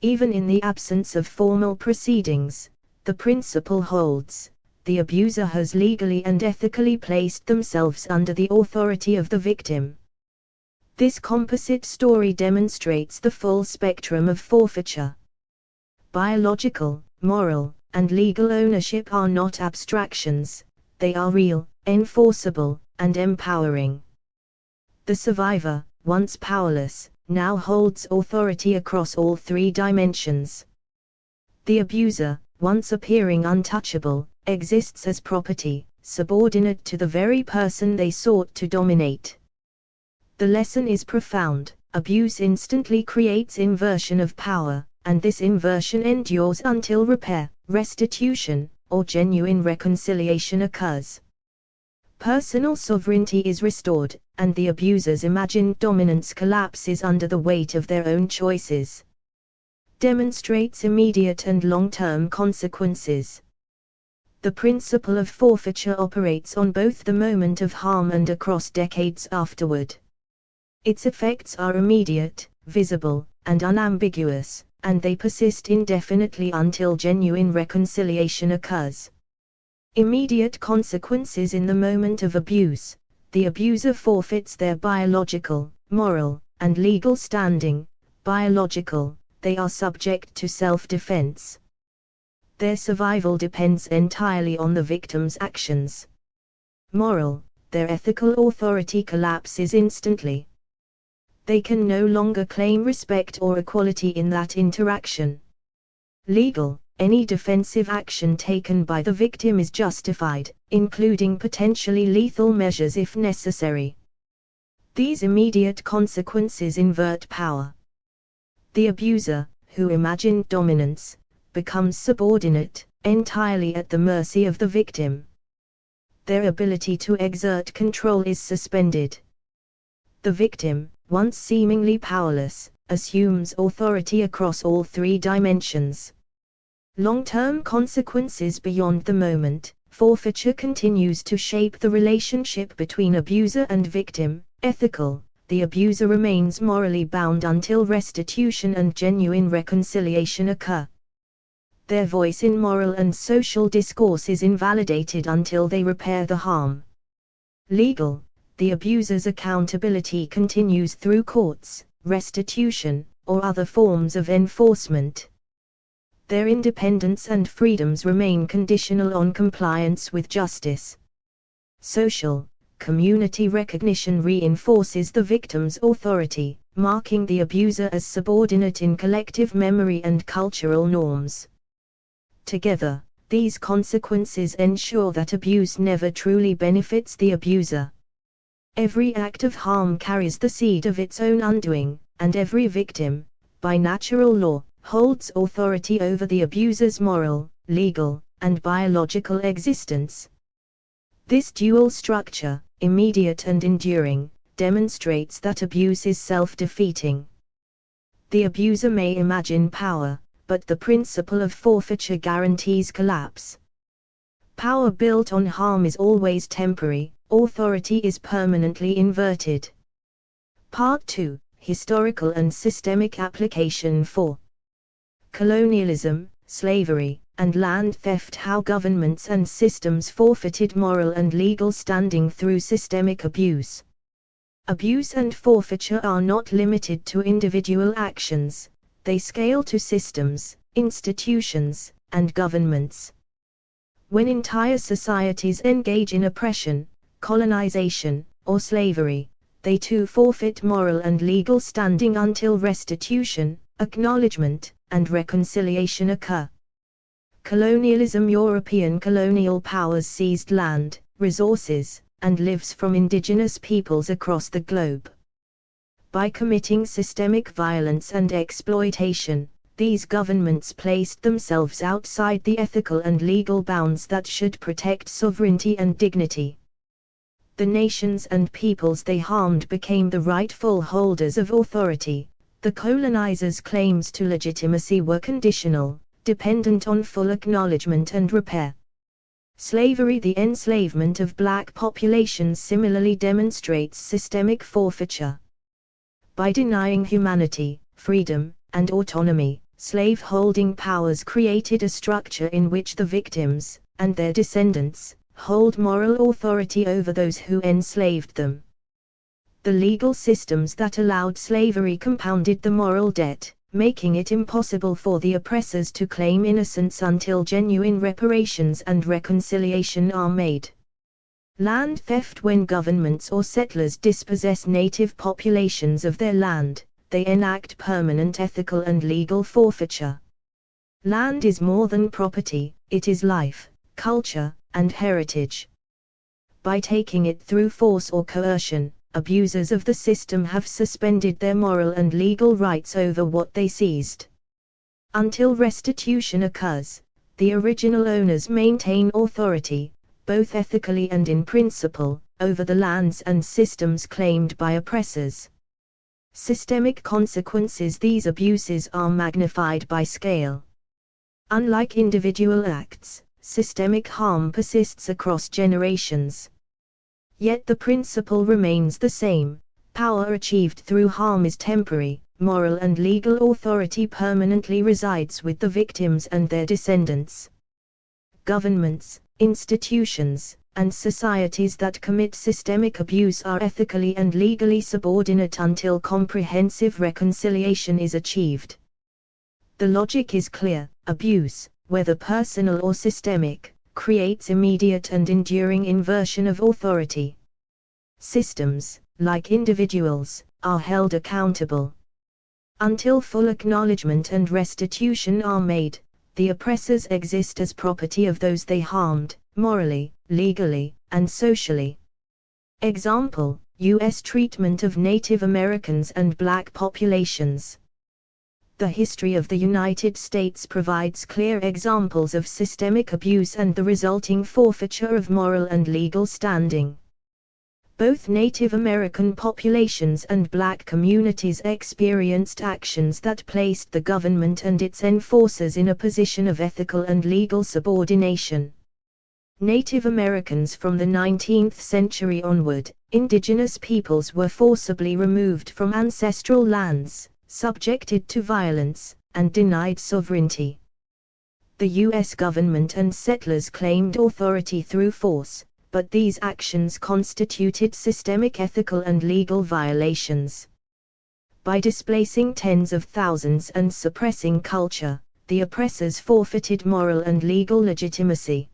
Even in the absence of formal proceedings, the principle holds: the abuser has legally and ethically placed themselves under the authority of the victim. This composite story demonstrates the full spectrum of forfeiture. Biological, moral, and legal ownership are not abstractions, they are real, enforceable, and empowering. The survivor, once powerless, now holds authority across all three dimensions. The abuser, once appearing untouchable, exists as property, subordinate to the very person they sought to dominate. The lesson is profound: abuse instantly creates inversion of power, and this inversion endures until repair, restitution, or genuine reconciliation occurs. Personal sovereignty is restored, and the abuser's imagined dominance collapses under the weight of their own choices. Demonstrates immediate and long-term consequences. The principle of forfeiture operates on both the moment of harm and across decades afterward. Its effects are immediate, visible, and unambiguous, and they persist indefinitely until genuine reconciliation occurs. Immediate consequences. In the moment of abuse, the abuser forfeits their biological, moral, and legal standing. Biological, they are subject to self-defense. Their survival depends entirely on the victim's actions. Moral, their ethical authority collapses instantly. They can no longer claim respect or equality in that interaction. Legal, any defensive action taken by the victim is justified, including potentially lethal measures if necessary. These immediate consequences invert power. The abuser, who imagined dominance, becomes subordinate, entirely at the mercy of the victim. Their ability to exert control is suspended. The victim, once seemingly powerless, assumes authority across all three dimensions. Long-term consequences. Beyond the moment, forfeiture continues to shape the relationship between abuser and victim. Ethical, the abuser remains morally bound until restitution and genuine reconciliation occur. Their voice in moral and social discourse is invalidated until they repair the harm. Legal, the abuser's accountability continues through courts, restitution, or other forms of enforcement. Their independence and freedoms remain conditional on compliance with justice. Social, community recognition reinforces the victim's authority, marking the abuser as subordinate in collective memory and cultural norms. Together, these consequences ensure that abuse never truly benefits the abuser. Every act of harm carries the seed of its own undoing, and every victim, by natural law, holds authority over the abuser's moral, legal, and biological existence. This dual structure, immediate and enduring, demonstrates that abuse is self-defeating. The abuser may imagine power, but the principle of forfeiture guarantees collapse. Power built on harm is always temporary, authority is permanently inverted. Part 2. Historical and systemic application. 4. Colonialism, slavery, and land theft. How governments and systems forfeited moral and legal standing through systemic abuse. Abuse and forfeiture are not limited to individual actions, they scale to systems, institutions, and governments. When entire societies engage in oppression, colonization, or slavery, they too forfeit moral and legal standing until restitution, acknowledgement, and reconciliation occur. Colonialism. European colonial powers seized land, resources, and lives from indigenous peoples across the globe. By committing systemic violence and exploitation, these governments placed themselves outside the ethical and legal bounds that should protect sovereignty and dignity. The nations and peoples they harmed became the rightful holders of authority. The colonizers' claims to legitimacy were conditional, dependent on full acknowledgement and repair. Slavery. The enslavement of black populations similarly demonstrates systemic forfeiture. By denying humanity, freedom, and autonomy, slave-holding powers created a structure in which the victims, and their descendants, hold moral authority over those who enslaved them. The legal systems that allowed slavery compounded the moral debt, making it impossible for the oppressors to claim innocence until genuine reparations and reconciliation are made. Land theft. When governments or settlers dispossess native populations of their land, they enact permanent ethical and legal forfeiture. Land is more than property, it is life, culture, and heritage. By taking it through force or coercion, abusers of the system have suspended their moral and legal rights over what they seized. Until restitution occurs, the original owners maintain authority, both ethically and in principle, over the lands and systems claimed by oppressors. Systemic consequences. These abuses are magnified by scale. Unlike individual acts, systemic harm persists across generations. Yet the principle remains the same: power achieved through harm is temporary, moral and legal authority permanently resides with the victims and their descendants. Governments, institutions, and societies that commit systemic abuse are ethically and legally subordinate until comprehensive reconciliation is achieved. The logic is clear: abuse, whether personal or systemic, creates immediate and enduring inversion of authority. Systems, like individuals, are held accountable. Until full acknowledgement and restitution are made, the oppressors exist as property of those they harmed, morally, legally, and socially. Example: U.S. treatment of Native Americans and black populations. The history of the United States provides clear examples of systemic abuse and the resulting forfeiture of moral and legal standing. Both Native American populations and black communities experienced actions that placed the government and its enforcers in a position of ethical and legal subordination. Native Americans. From the 19th century onward, indigenous peoples were forcibly removed from ancestral lands, subjected to violence, and denied sovereignty. The U.S. government and settlers claimed authority through force, but these actions constituted systemic ethical and legal violations. By displacing tens of thousands and suppressing culture, the oppressors forfeited moral and legal legitimacy.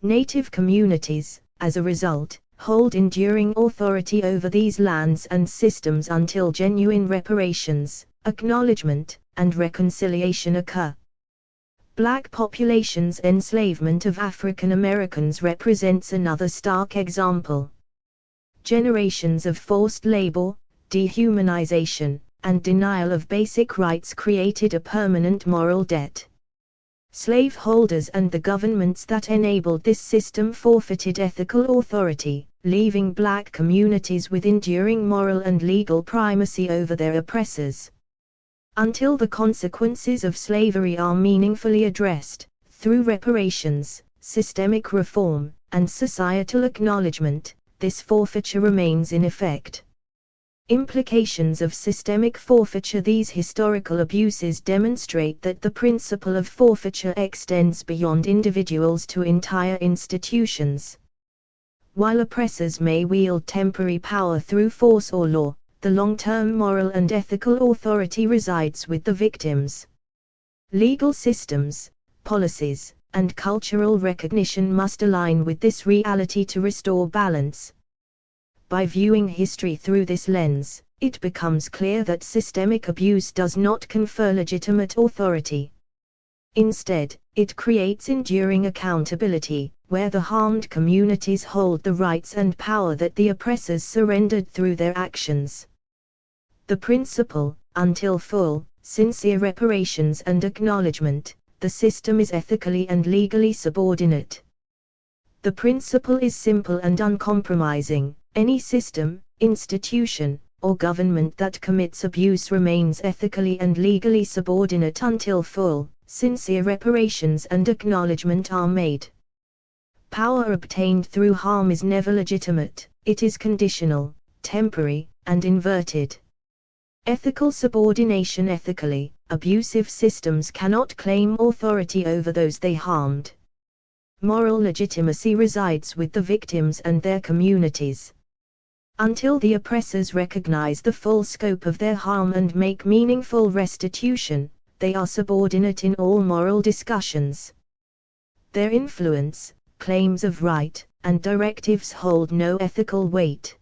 Native communities, as a result, hold enduring authority over these lands and systems until genuine reparations, acknowledgement, and reconciliation occur. Black populations' enslavement of African Americans represents another stark example. Generations of forced labor, dehumanization, and denial of basic rights created a permanent moral debt. Slaveholders and the governments that enabled this system forfeited ethical authority, leaving black communities with enduring moral and legal primacy over their oppressors. Until the consequences of slavery are meaningfully addressed, through reparations, systemic reform, and societal acknowledgement, this forfeiture remains in effect. Implications of systemic forfeiture. These historical abuses demonstrate that the principle of forfeiture extends beyond individuals to entire institutions. While oppressors may wield temporary power through force or law, the long-term moral and ethical authority resides with the victims. Legal systems, policies, and cultural recognition must align with this reality to restore balance. By viewing history through this lens, it becomes clear that systemic abuse does not confer legitimate authority. Instead, it creates enduring accountability, where the harmed communities hold the rights and power that the oppressors surrendered through their actions. The principle, until full, sincere reparations and acknowledgement, the system is ethically and legally subordinate. The principle is simple and uncompromising. Any system, institution, or government that commits abuse remains ethically and legally subordinate until full, sincere reparations and acknowledgement are made. Power obtained through harm is never legitimate, it is conditional, temporary, and inverted. Ethical subordination. Ethically, abusive systems cannot claim authority over those they harmed. Moral legitimacy resides with the victims and their communities. Until the oppressors recognize the full scope of their harm and make meaningful restitution, they are subordinate in all moral discussions. Their influence, claims of right, and directives hold no ethical weight.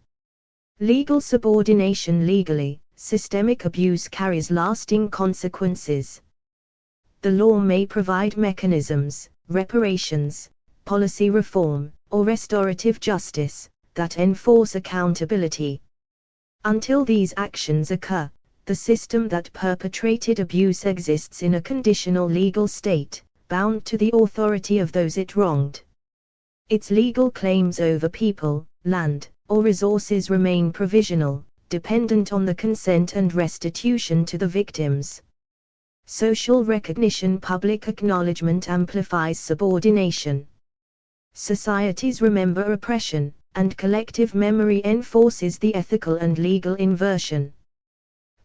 Legal subordination. Legally, systemic abuse carries lasting consequences. The law may provide mechanisms, reparations, policy reform, or restorative justice, that enforce accountability. Until these actions occur, the system that perpetrated abuse exists in a conditional legal state, bound to the authority of those it wronged. Its legal claims over people, land, or resources remain provisional, dependent on the consent and restitution to the victims. Social recognition. Public acknowledgement amplifies subordination. Societies remember oppression, and collective memory enforces the ethical and legal inversion.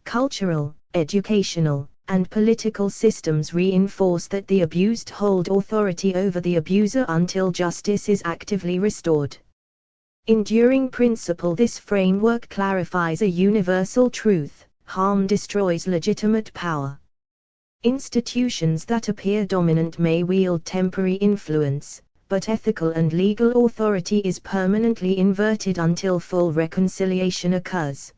Cultural, educational, and political systems reinforce that the abused hold authority over the abuser until justice is actively restored. Enduring principle. This framework clarifies a universal truth: harm destroys legitimate power. Institutions that appear dominant may wield temporary influence, but ethical and legal authority is permanently inverted until full reconciliation occurs.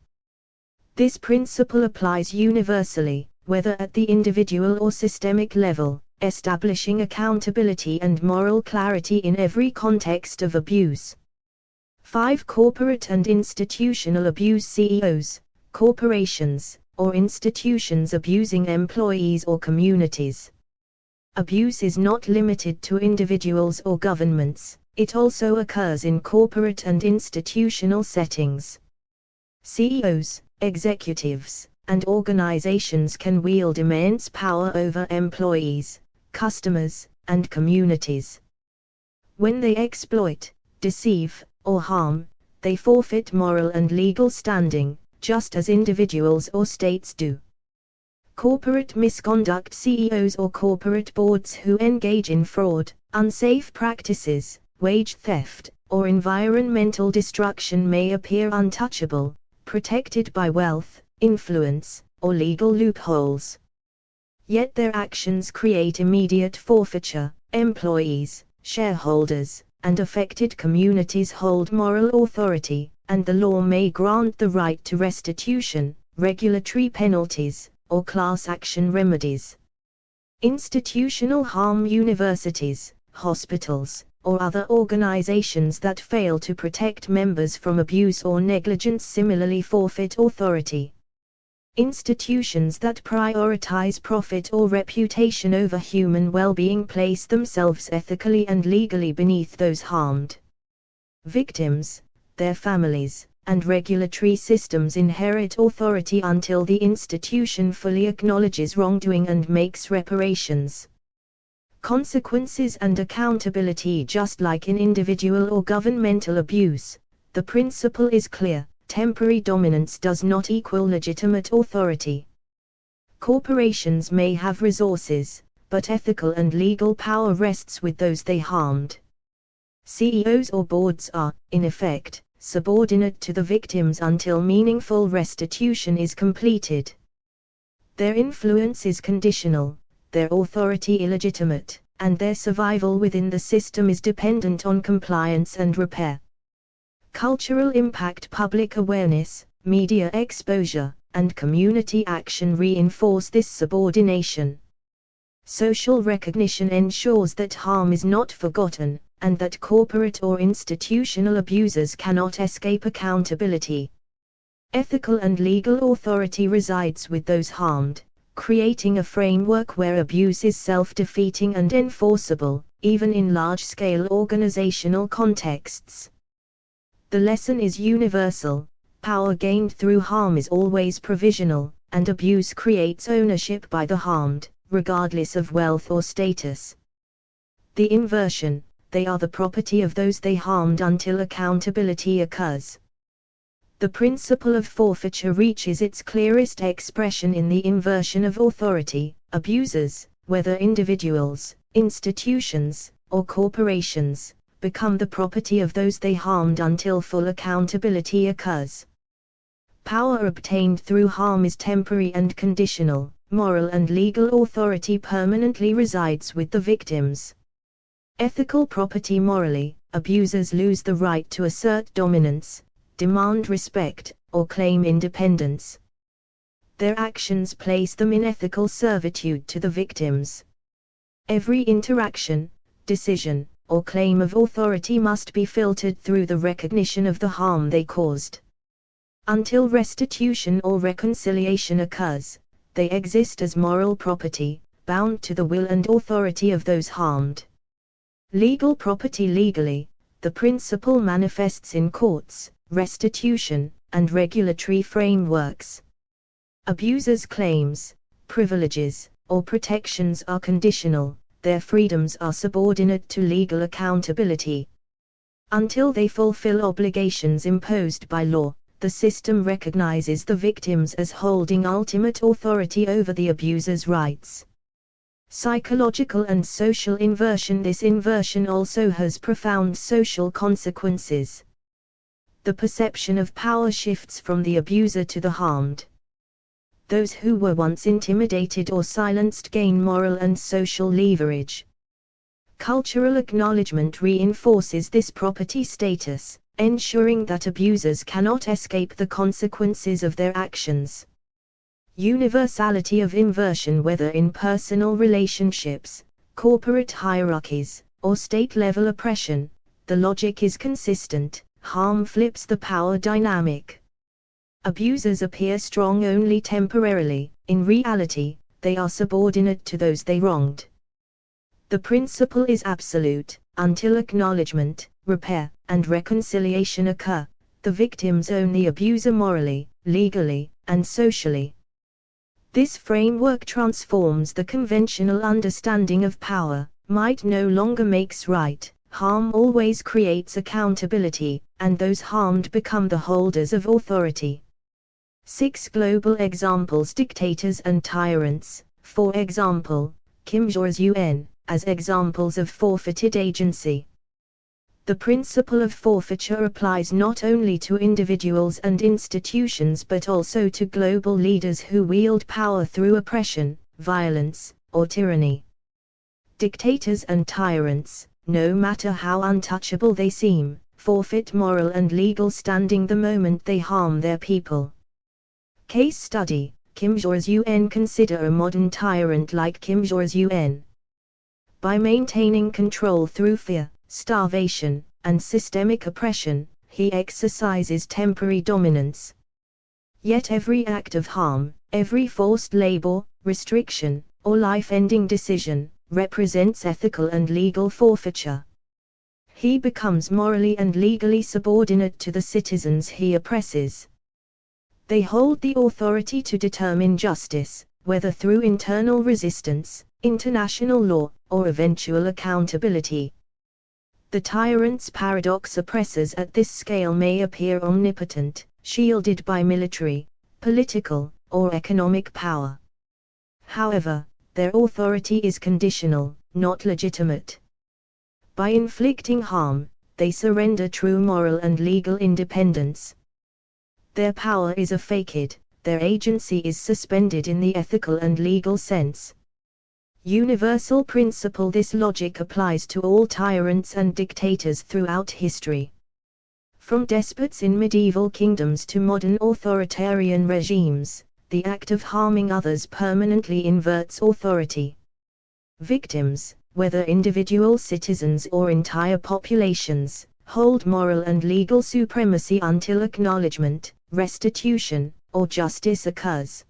This principle applies universally, whether at the individual or systemic level, establishing accountability and moral clarity in every context of abuse. 5. Corporate and institutional abuse. CEOs, corporations, or institutions abusing employees or communities. Abuse is not limited to individuals or governments, it also occurs in corporate and institutional settings. CEOs, executives, and organizations can wield immense power over employees, customers, and communities. When they exploit, deceive, or harm, they forfeit moral and legal standing, just as individuals or states do. Corporate misconduct. CEOs or corporate boards who engage in fraud, unsafe practices, wage theft, or environmental destruction may appear untouchable, protected by wealth, influence, or legal loopholes. Yet their actions create immediate forfeiture. Employees, shareholders, and affected communities hold moral authority, and the law may grant the right to restitution, regulatory penalties, or class action remedies. Institutional harm. Universities, hospitals, or other organizations that fail to protect members from abuse or negligence similarly forfeit authority. Institutions that prioritize profit or reputation over human well-being place themselves ethically and legally beneath those harmed. Victims, their families, and regulatory systems inherit authority until the institution fully acknowledges wrongdoing and makes reparations. Consequences and accountability. Just like in individual or governmental abuse, the principle is clear: temporary dominance does not equal legitimate authority. Corporations may have resources, but ethical and legal power rests with those they harmed. CEOs or boards are, in effect, subordinate to the victims until meaningful restitution is completed. Their influence is conditional, their authority illegitimate, and their survival within the system is dependent on compliance and repair. Cultural impact. Public awareness, media exposure, and community action reinforce this subordination. Social recognition ensures that harm is not forgotten, and that corporate or institutional abusers cannot escape accountability. Ethical and legal authority resides with those harmed, creating a framework where abuse is self-defeating and enforceable, even in large-scale organizational contexts. The lesson is universal: power gained through harm is always provisional, and abuse creates ownership by the harmed, regardless of wealth or status. The inversion: they are the property of those they harmed until accountability occurs. The principle of forfeiture reaches its clearest expression in the inversion of authority. Abusers, whether individuals, institutions, or corporations, become the property of those they harmed until full accountability occurs. Power obtained through harm is temporary and conditional. Moral and legal authority permanently resides with the victims. Ethical property. Morally, abusers lose the right to assert dominance, demand respect, or claim independence. Their actions place them in ethical servitude to the victims. Every interaction, decision, or claim of authority must be filtered through the recognition of the harm they caused. Until restitution or reconciliation occurs, they exist as moral property, bound to the will and authority of those harmed. Legal property. Legally, the principle manifests in courts, restitution, and regulatory frameworks. Abusers' claims, privileges, or protections are conditional. Their freedoms are subordinate to legal accountability. Until they fulfill obligations imposed by law, the system recognizes the victims as holding ultimate authority over the abuser's rights. Psychological and social inversion. This inversion also has profound social consequences. The perception of power shifts from the abuser to the harmed. Those who were once intimidated or silenced gain moral and social leverage. Cultural acknowledgement reinforces this property status, ensuring that abusers cannot escape the consequences of their actions. Universality of inversion. Whether in personal relationships, corporate hierarchies, or state-level oppression, the logic is consistent: harm flips the power dynamic. Abusers appear strong only temporarily; in reality, they are subordinate to those they wronged. The principle is absolute: until acknowledgement, repair, and reconciliation occur, the victims own the abuser morally, legally, and socially. This framework transforms the conventional understanding of power: might no longer makes right, harm always creates accountability, and those harmed become the holders of authority. 6 global examples. Dictators and tyrants, for example, Kim Jong-un, as examples of forfeited agency. The principle of forfeiture applies not only to individuals and institutions but also to global leaders who wield power through oppression, violence, or tyranny. Dictators and tyrants, no matter how untouchable they seem, forfeit moral and legal standing the moment they harm their people. Case study: Kim Jong-un. Consider a modern tyrant like Kim Jong-un. By maintaining control through fear, starvation, and systemic oppression, he exercises temporary dominance. Yet every act of harm, every forced labor, restriction, or life-ending decision, represents ethical and legal forfeiture. He becomes morally and legally subordinate to the citizens he oppresses. They hold the authority to determine justice, whether through internal resistance, international law, or eventual accountability. The tyrant's paradox: oppressors at this scale may appear omnipotent, shielded by military, political, or economic power. However, their authority is conditional, not legitimate. By inflicting harm, they surrender true moral and legal independence. Their power is a facade, their agency is suspended in the ethical and legal sense. Universal principle: this logic applies to all tyrants and dictators throughout history. From despots in medieval kingdoms to modern authoritarian regimes, the act of harming others permanently inverts authority. Victims, whether individual citizens or entire populations, hold moral and legal supremacy until acknowledgement, restitution, or justice occurs.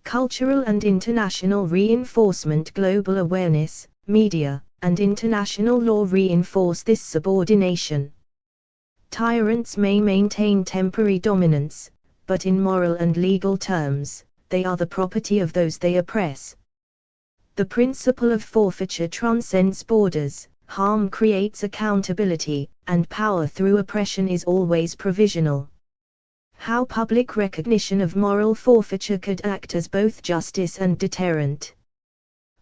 Cultural and international reinforcement: global awareness, media, and international law reinforce this subordination. Tyrants may maintain temporary dominance, but in moral and legal terms, they are the property of those they oppress. The principle of forfeiture transcends borders. Harm creates accountability, and power through oppression is always provisional. How public recognition of moral forfeiture could act as both justice and deterrent.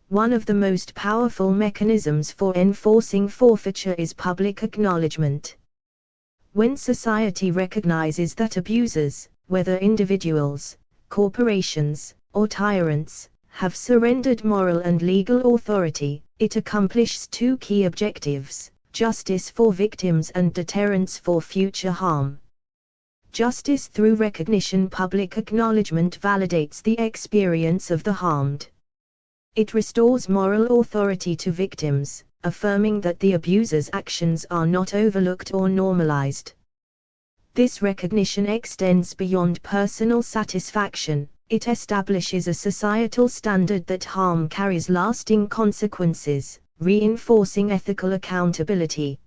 One of the most powerful mechanisms for enforcing forfeiture is public acknowledgement. When society recognizes that abusers, whether individuals, corporations, or tyrants, have surrendered moral and legal authority, it accomplishes two key objectives: justice for victims and deterrence for future harm. Justice through recognition: public acknowledgement validates the experience of the harmed. It restores moral authority to victims, affirming that the abuser's actions are not overlooked or normalized. This recognition extends beyond personal satisfaction. It establishes a societal standard that harm carries lasting consequences, reinforcing ethical accountability.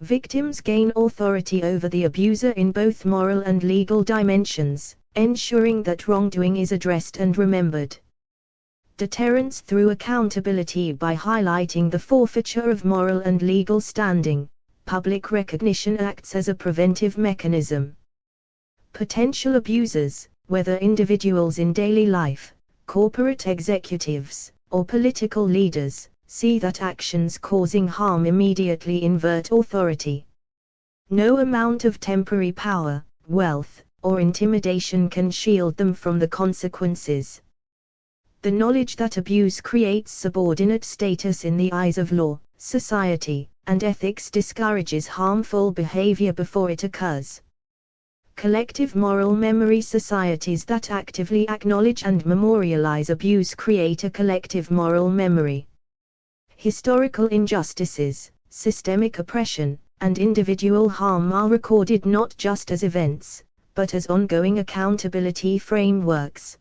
Victims gain authority over the abuser in both moral and legal dimensions, ensuring that wrongdoing is addressed and remembered. Deterrence through accountability: by highlighting the forfeiture of moral and legal standing, public recognition acts as a preventive mechanism. Potential abusers, whether individuals in daily life, corporate executives, or political leaders, see that actions causing harm immediately invert authority. No amount of temporary power, wealth, or intimidation can shield them from the consequences. The knowledge that abuse creates subordinate status in the eyes of law, society, and ethics discourages harmful behavior before it occurs. Collective moral memory: societies that actively acknowledge and memorialize abuse create a collective moral memory. Historical injustices, systemic oppression, and individual harm are recorded not just as events, but as ongoing accountability frameworks.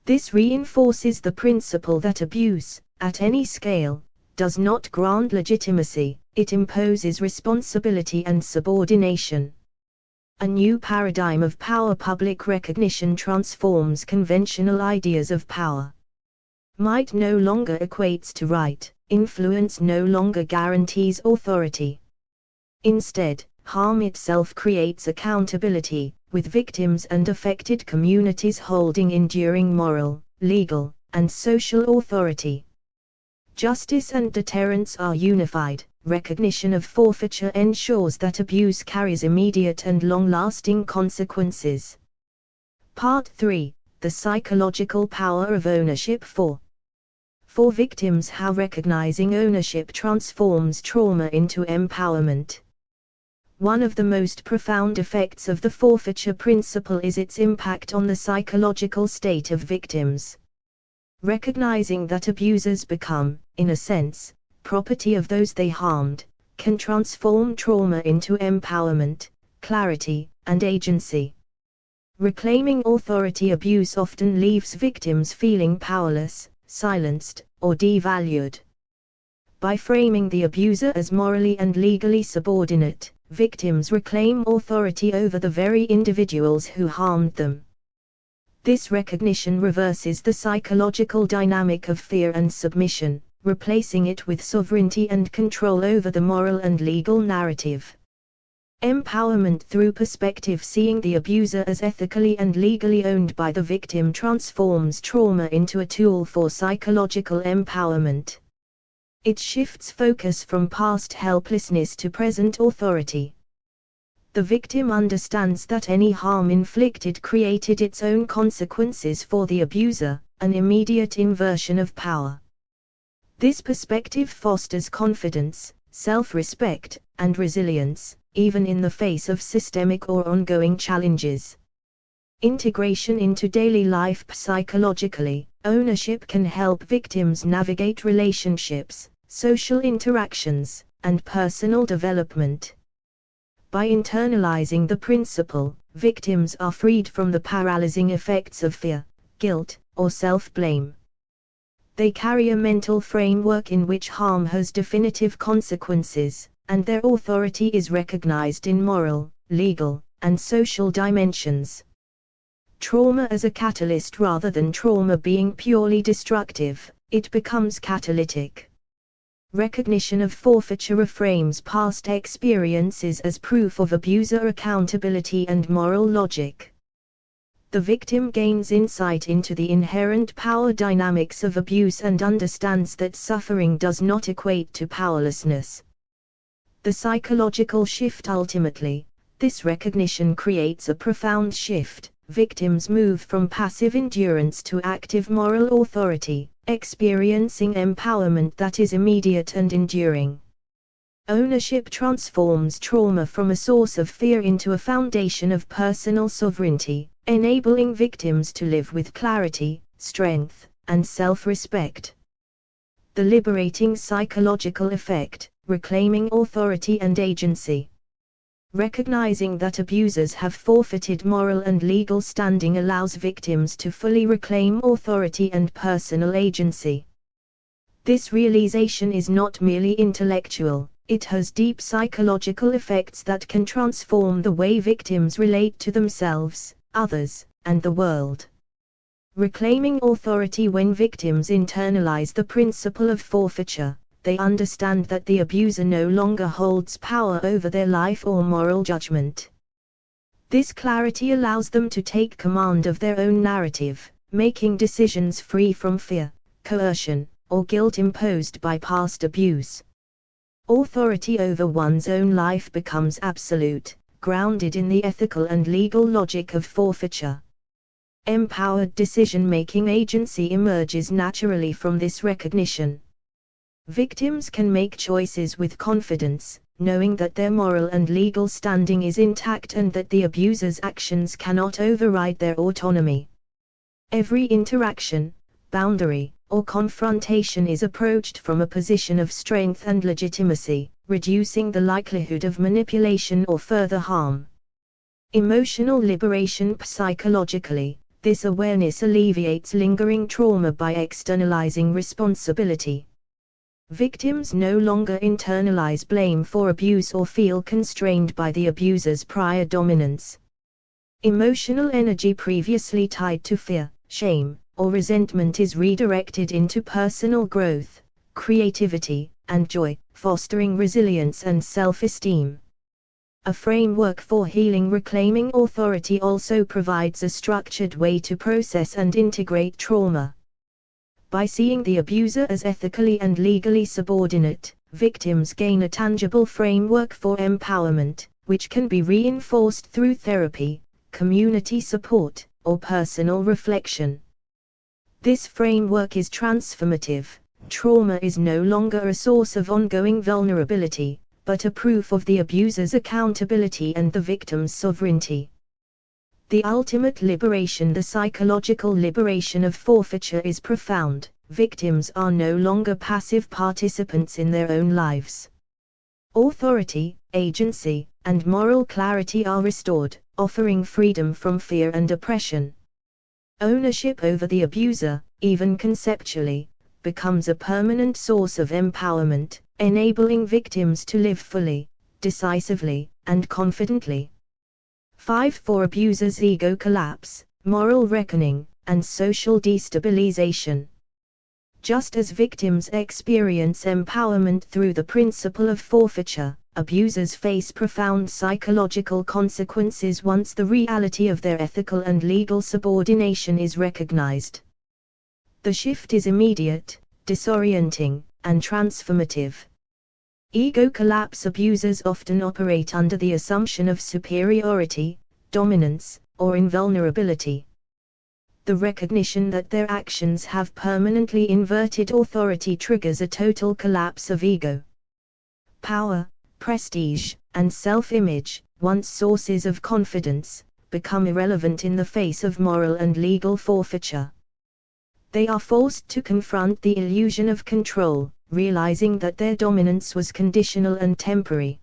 This reinforces the principle that abuse, at any scale, does not grant legitimacy, it imposes responsibility and subordination. A new paradigm of power: public recognition transforms conventional ideas of power. Might no longer equates to right, influence no longer guarantees authority. Instead, harm itself creates accountability, with victims and affected communities holding enduring moral, legal, and social authority. Justice and deterrence are unified. Recognition of forfeiture ensures that abuse carries immediate and long-lasting consequences. Part 3: The psychological power of ownership. For victims: how recognizing ownership transforms trauma into empowerment. One of the most profound effects of the forfeiture principle is its impact on the psychological state of victims. Recognizing that abusers become, in a sense, property of those they harmed, can transform trauma into empowerment, clarity, and agency. Reclaiming authority abuse often leaves victims feeling powerless, silenced, or devalued. By framing the abuser as morally and legally subordinate, victims reclaim authority over the very individuals who harmed them. This recognition reverses the psychological dynamic of fear and submission, replacing it with sovereignty and control over the moral and legal narrative. Empowerment through perspective. Seeing the abuser as ethically and legally owned by the victim transforms trauma into a tool for psychological empowerment. It shifts focus from past helplessness to present authority. The victim understands that any harm inflicted created its own consequences for the abuser, an immediate inversion of power. This perspective fosters confidence, self-respect, and resilience, even in the face of systemic or ongoing challenges. Integration into daily life. Psychologically, ownership can help victims navigate relationships, social interactions, and personal development. By internalizing the principle, victims are freed from the paralyzing effects of fear, guilt, or self-blame. They carry a mental framework in which harm has definitive consequences, and their authority is recognized in moral, legal, and social dimensions. Trauma as a catalyst. Rather than trauma being purely destructive, it becomes catalytic. Recognition of forfeiture reframes past experiences as proof of abuser accountability and moral logic. The victim gains insight into the inherent power dynamics of abuse and understands that suffering does not equate to powerlessness. The psychological shift. Ultimately, this recognition creates a profound shift. Victims move from passive endurance to active moral authority, experiencing empowerment that is immediate and enduring. Ownership transforms trauma from a source of fear into a foundation of personal sovereignty, enabling victims to live with clarity, strength, and self-respect. The liberating psychological effect, reclaiming authority and agency. Recognizing that abusers have forfeited moral and legal standing allows victims to fully reclaim authority and personal agency. This realization is not merely intellectual, it has deep psychological effects that can transform the way victims relate to themselves, others, and the world. Reclaiming authority. When victims internalize the principle of forfeiture, they understand that the abuser no longer holds power over their life or moral judgment. This clarity allows them to take command of their own narrative, making decisions free from fear, coercion, or guilt imposed by past abuse. Authority over one's own life becomes absolute, grounded in the ethical and legal logic of forfeiture. Empowered decision-making agency emerges naturally from this recognition. Victims can make choices with confidence, knowing that their moral and legal standing is intact and that the abuser's actions cannot override their autonomy. Every interaction, boundary, or confrontation is approached from a position of strength and legitimacy, reducing the likelihood of manipulation or further harm. Emotional liberation. Psychologically, this awareness alleviates lingering trauma by externalizing responsibility. Victims no longer internalize blame for abuse or feel constrained by the abuser's prior dominance. Emotional energy previously tied to fear, shame, or resentment is redirected into personal growth, creativity, and joy, fostering resilience and self-esteem. A framework for healing. Reclaiming authority also provides a structured way to process and integrate trauma. By seeing the abuser as ethically and legally subordinate, victims gain a tangible framework for empowerment, which can be reinforced through therapy, community support, or personal reflection. This framework is transformative. Trauma is no longer a source of ongoing vulnerability, but a proof of the abuser's accountability and the victim's sovereignty. The ultimate liberation. The psychological liberation of forfeiture is profound. Victims are no longer passive participants in their own lives. Authority, agency, and moral clarity are restored, offering freedom from fear and oppression. Ownership over the abuser, even conceptually, becomes a permanent source of empowerment, enabling victims to live fully, decisively, and confidently. 5. For abusers' ego collapse, moral reckoning, and social destabilization. Just as victims experience empowerment through the principle of forfeiture, abusers face profound psychological consequences once the reality of their ethical and legal subordination is recognized. The shift is immediate, disorienting, and transformative. Ego collapse abusers often operate under the assumption of superiority, dominance, or invulnerability. The recognition that their actions have permanently inverted authority triggers a total collapse of ego. Power, prestige, and self-image, once sources of confidence, become irrelevant in the face of moral and legal forfeiture. They are forced to confront the illusion of control, realizing that their dominance was conditional and temporary.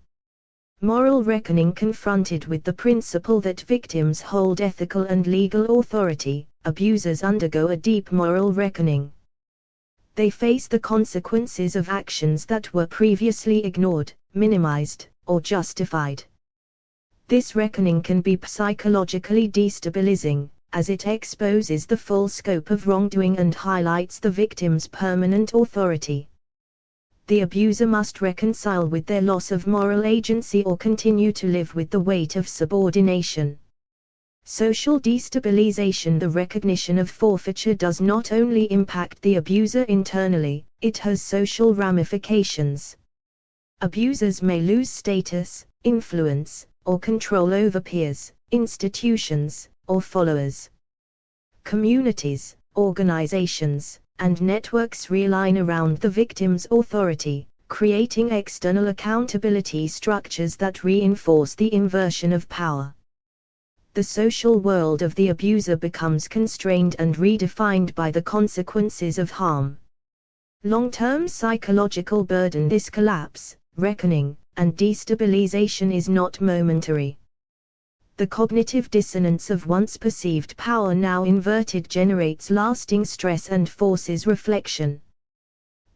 Moral reckoning. Confronted with the principle that victims hold ethical and legal authority, abusers undergo a deep moral reckoning. They face the consequences of actions that were previously ignored, minimized, or justified. This reckoning can be psychologically destabilizing, as it exposes the full scope of wrongdoing and highlights the victim's permanent authority. The abuser must reconcile with their loss of moral agency or continue to live with the weight of subordination. Social destabilization. The recognition of forfeiture does not only impact the abuser internally, it has social ramifications. Abusers may lose status, influence, or control over peers, institutions, or followers. Communities, organizations, and networks realign around the victim's authority, creating external accountability structures that reinforce the inversion of power. The social world of the abuser becomes constrained and redefined by the consequences of harm. Long-term psychological burden. This collapse, reckoning, and destabilization is not momentary. The cognitive dissonance of once perceived power now inverted generates lasting stress and forces reflection.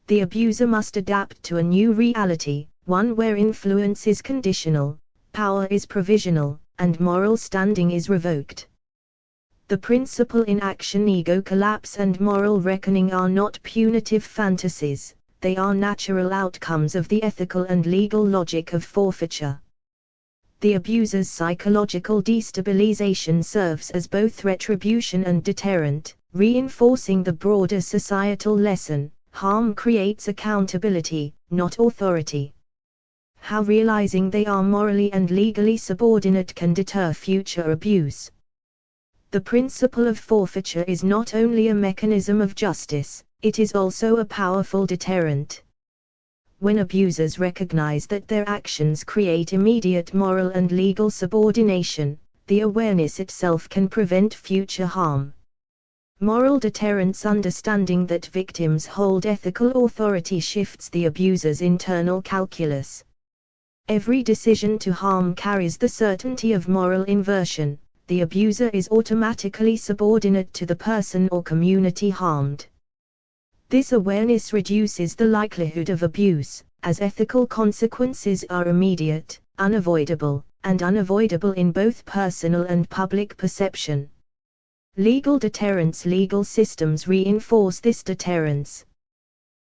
The abuser must adapt to a new reality, one where influence is conditional, power is provisional, and moral standing is revoked. The principle in action. Ego collapse and moral reckoning are not punitive fantasies, they are natural outcomes of the ethical and legal logic of forfeiture. The abuser's psychological destabilization serves as both retribution and deterrent, reinforcing the broader societal lesson: harm creates accountability, not authority. How realizing they are morally and legally subordinate can deter future abuse. The principle of forfeiture is not only a mechanism of justice, it is also a powerful deterrent. When abusers recognize that their actions create immediate moral and legal subordination, the awareness itself can prevent future harm. Moral deterrence. Understanding that victims hold ethical authority shifts the abuser's internal calculus. Every decision to harm carries the certainty of moral inversion. The abuser is automatically subordinate to the person or community harmed. This awareness reduces the likelihood of abuse, as ethical consequences are immediate, unavoidable, and unavoidable in both personal and public perception. Legal deterrence. Legal systems reinforce this deterrence.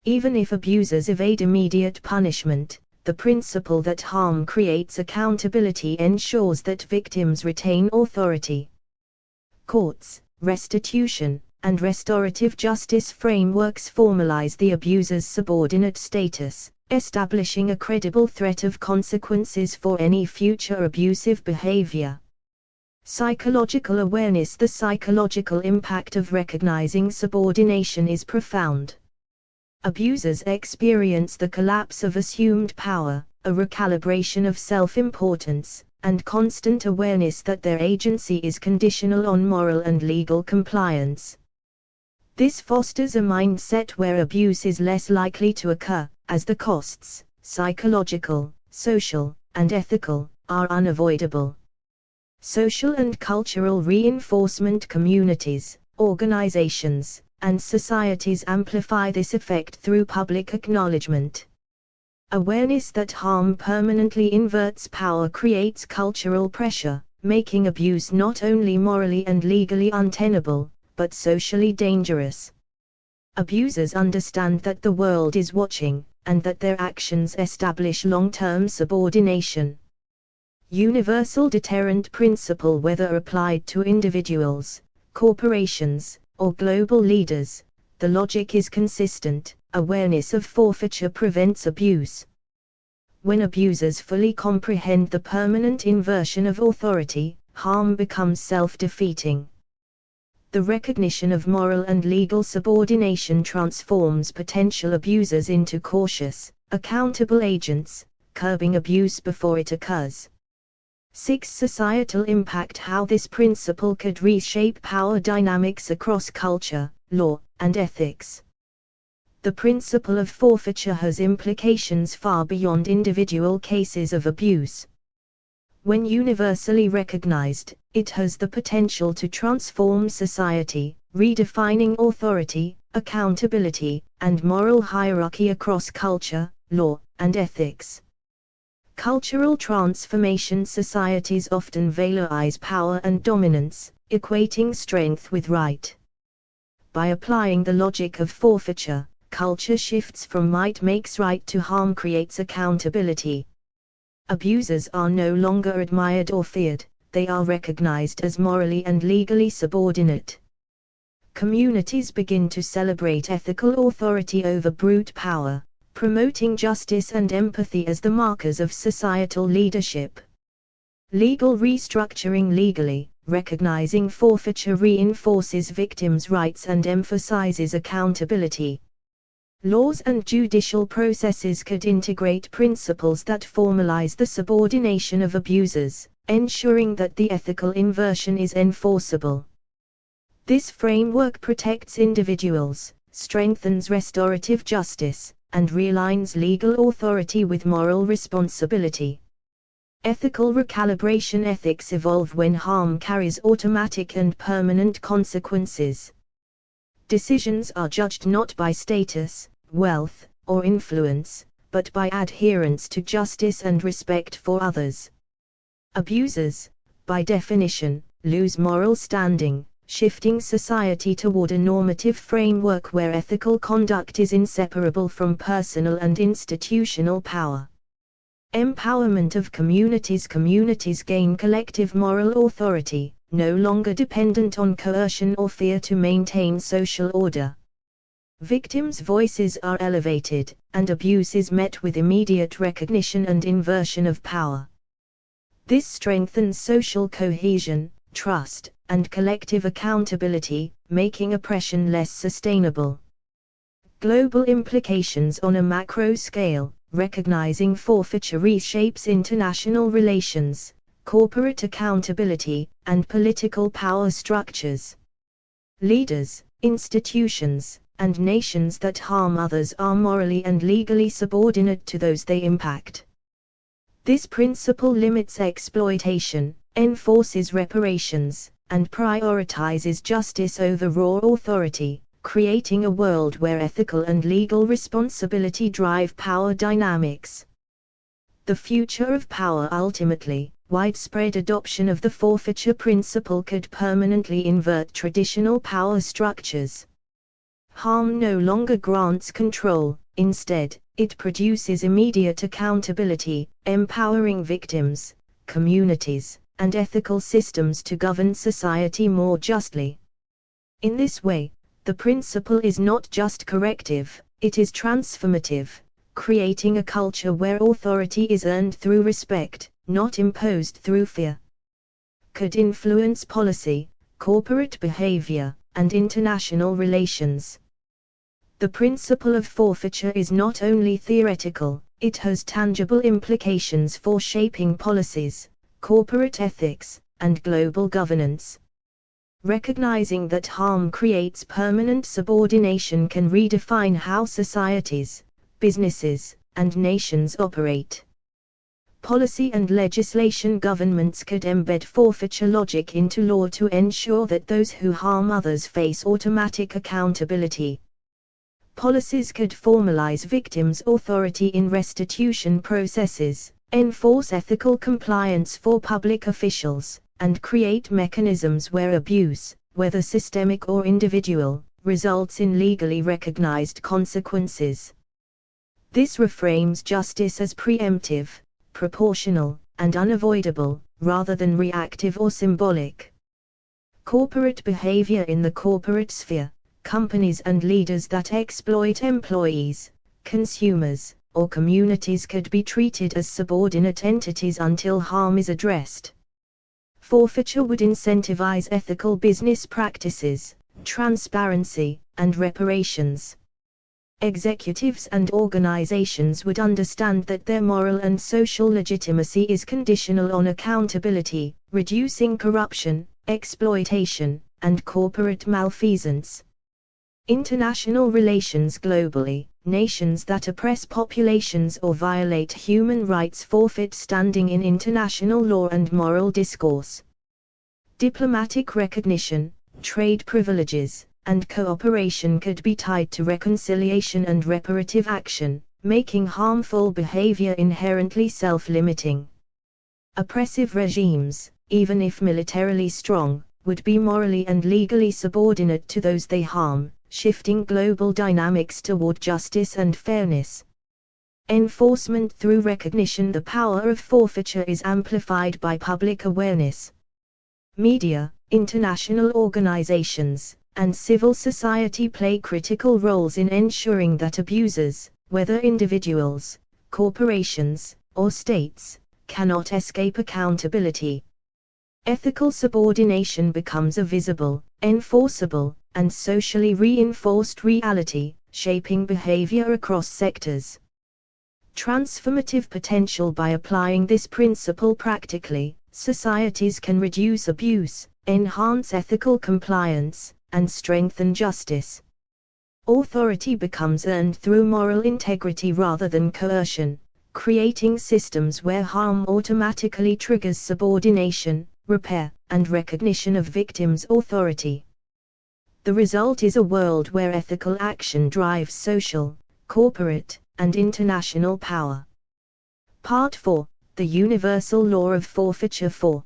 Even if abusers evade immediate punishment, the principle that harm creates accountability ensures that victims retain authority. Courts, restitution, and restorative justice frameworks formalize the abuser's subordinate status, establishing a credible threat of consequences for any future abusive behavior. Psychological awareness. The psychological impact of recognizing subordination is profound. Abusers experience the collapse of assumed power, a recalibration of self-importance, and constant awareness that their agency is conditional on moral and legal compliance. This fosters a mindset where abuse is less likely to occur, as the costs, psychological, social, and ethical, are unavoidable. Social and cultural reinforcement communities, organizations, and societies amplify this effect through public acknowledgement. Awareness that harm permanently inverts power creates cultural pressure, making abuse not only morally and legally untenable, but socially dangerous. Abusers understand that the world is watching, and that their actions establish long-term subordination. Universal deterrent principle, whether applied to individuals, corporations, or global leaders, the logic is consistent. Awareness of forfeiture prevents abuse. When abusers fully comprehend the permanent inversion of authority, harm becomes self-defeating. The recognition of moral and legal subordination transforms potential abusers into cautious, accountable agents, curbing abuse before it occurs. 6. Societal impact. How this principle could reshape power dynamics across culture, law, and ethics. The principle of forfeiture has implications far beyond individual cases of abuse. When universally recognized, it has the potential to transform society, redefining authority, accountability, and moral hierarchy across culture, law, and ethics. Cultural transformation. Societies often valorize power and dominance, equating strength with right. By applying the logic of forfeiture, culture shifts from might makes right to harm creates accountability. Abusers are no longer admired or feared, they are recognized as morally and legally subordinate. Communities begin to celebrate ethical authority over brute power, promoting justice and empathy as the markers of societal leadership. Legal restructuring. Legally, recognizing forfeiture reinforces victims' rights and emphasizes accountability. Laws and judicial processes could integrate principles that formalize the subordination of abusers, ensuring that the ethical inversion is enforceable. This framework protects individuals, strengthens restorative justice, and realigns legal authority with moral responsibility. Ethical recalibration. Ethics evolve when harm carries automatic and permanent consequences. Decisions are judged not by status, wealth, or influence, but by adherence to justice and respect for others. Abusers, by definition, lose moral standing, shifting society toward a normative framework where ethical conduct is inseparable from personal and institutional power. Empowerment of communities. Communities gain collective moral authority, no longer dependent on coercion or fear to maintain social order. Victims' voices are elevated, and abuse is met with immediate recognition and inversion of power. This strengthens social cohesion, trust, and collective accountability, making oppression less sustainable. Global implications. On a macro scale, recognizing forfeiture reshapes international relations, corporate accountability, and political power structures. Leaders, institutions, and nations that harm others are morally and legally subordinate to those they impact. This principle limits exploitation, enforces reparations, and prioritizes justice over raw authority, creating a world where ethical and legal responsibility drive power dynamics. The future of power. Ultimately, widespread adoption of the forfeiture principle could permanently invert traditional power structures. Harm no longer grants control, instead, it produces immediate accountability, empowering victims, communities, and ethical systems to govern society more justly. In this way, the principle is not just corrective, it is transformative, creating a culture where authority is earned through respect, not imposed through fear. Could influence policy, corporate behavior, and international relations. The principle of forfeiture is not only theoretical, it has tangible implications for shaping policies, corporate ethics, and global governance. Recognizing that harm creates permanent subordination can redefine how societies, businesses, and nations operate. Policy and legislation. Governments could embed forfeiture logic into law to ensure that those who harm others face automatic accountability. Policies could formalize victims' authority in restitution processes, enforce ethical compliance for public officials, and create mechanisms where abuse, whether systemic or individual, results in legally recognized consequences. This reframes justice as preemptive, proportional, and unavoidable, rather than reactive or symbolic. Corporate behavior. In the corporate sphere, companies and leaders that exploit employees, consumers, or communities could be treated as subordinate entities until harm is addressed. Forfeiture would incentivize ethical business practices, transparency, and reparations. Executives and organizations would understand that their moral and social legitimacy is conditional on accountability, reducing corruption, exploitation, and corporate malfeasance. International relations. Globally, nations that oppress populations or violate human rights forfeit standing in international law and moral discourse. Diplomatic recognition, trade privileges, and cooperation could be tied to reconciliation and reparative action, making harmful behavior inherently self-limiting. Oppressive regimes, even if militarily strong, would be morally and legally subordinate to those they harm, shifting global dynamics toward justice and fairness. Enforcement through recognition. The power of forfeiture is amplified by public awareness. Media, international organizations, and civil society play critical roles in ensuring that abusers, whether individuals, corporations, or states, cannot escape accountability. Ethical subordination becomes a visible, enforceable, and socially reinforced reality, shaping behavior across sectors. Transformative potential. By applying this principle practically, societies can reduce abuse, enhance ethical compliance, and strengthen justice. Authority becomes earned through moral integrity rather than coercion, creating systems where harm automatically triggers subordination, repair, and recognition of victims' authority. The result is a world where ethical action drives social, corporate, and international power. Part 4. The Universal Law of Forfeiture. 4.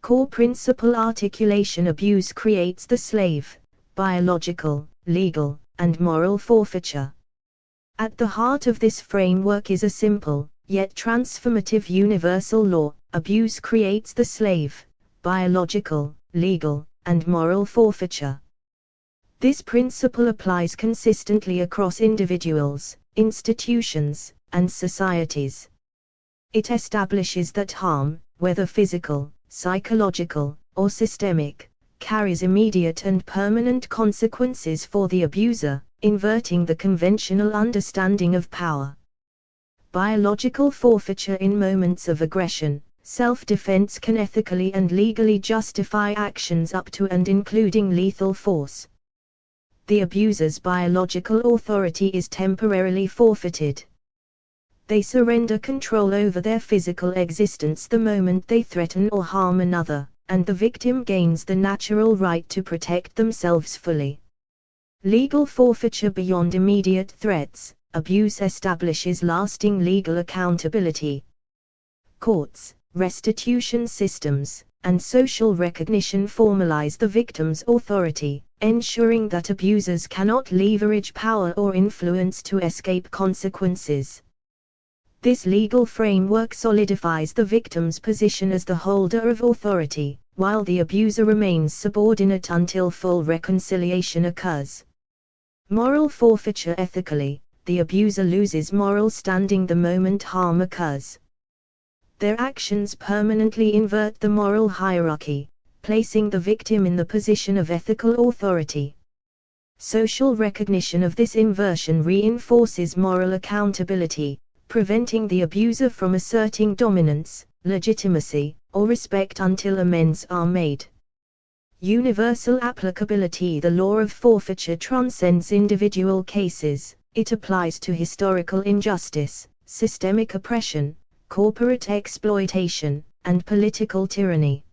Core Principle. Articulation. Abuse creates the slave, biological, legal, and moral forfeiture. At the heart of this framework is a simple, yet transformative universal law: abuse creates the slave, biological, legal, and moral forfeiture. This principle applies consistently across individuals, institutions, and societies. It establishes that harm, whether physical, psychological, or systemic, carries immediate and permanent consequences for the abuser, inverting the conventional understanding of power. Biological forfeiture. In moments of aggression, self-defense can ethically and legally justify actions up to and including lethal force. The abuser's biological authority is temporarily forfeited. They surrender control over their physical existence the moment they threaten or harm another, and the victim gains the natural right to protect themselves fully. Legal forfeiture. Beyond immediate threats, abuse establishes lasting legal accountability. Courts, restitution systems, and social recognition formalize the victim's authority, ensuring that abusers cannot leverage power or influence to escape consequences. This legal framework solidifies the victim's position as the holder of authority, while the abuser remains subordinate until full reconciliation occurs. Moral forfeiture. Ethically, the abuser loses moral standing the moment harm occurs. Their actions permanently invert the moral hierarchy, placing the victim in the position of ethical authority. Social recognition of this inversion reinforces moral accountability, preventing the abuser from asserting dominance, legitimacy, or respect until amends are made. Universal applicability. The law of forfeiture transcends individual cases. It applies to historical injustice, systemic oppression, corporate exploitation, and political tyranny.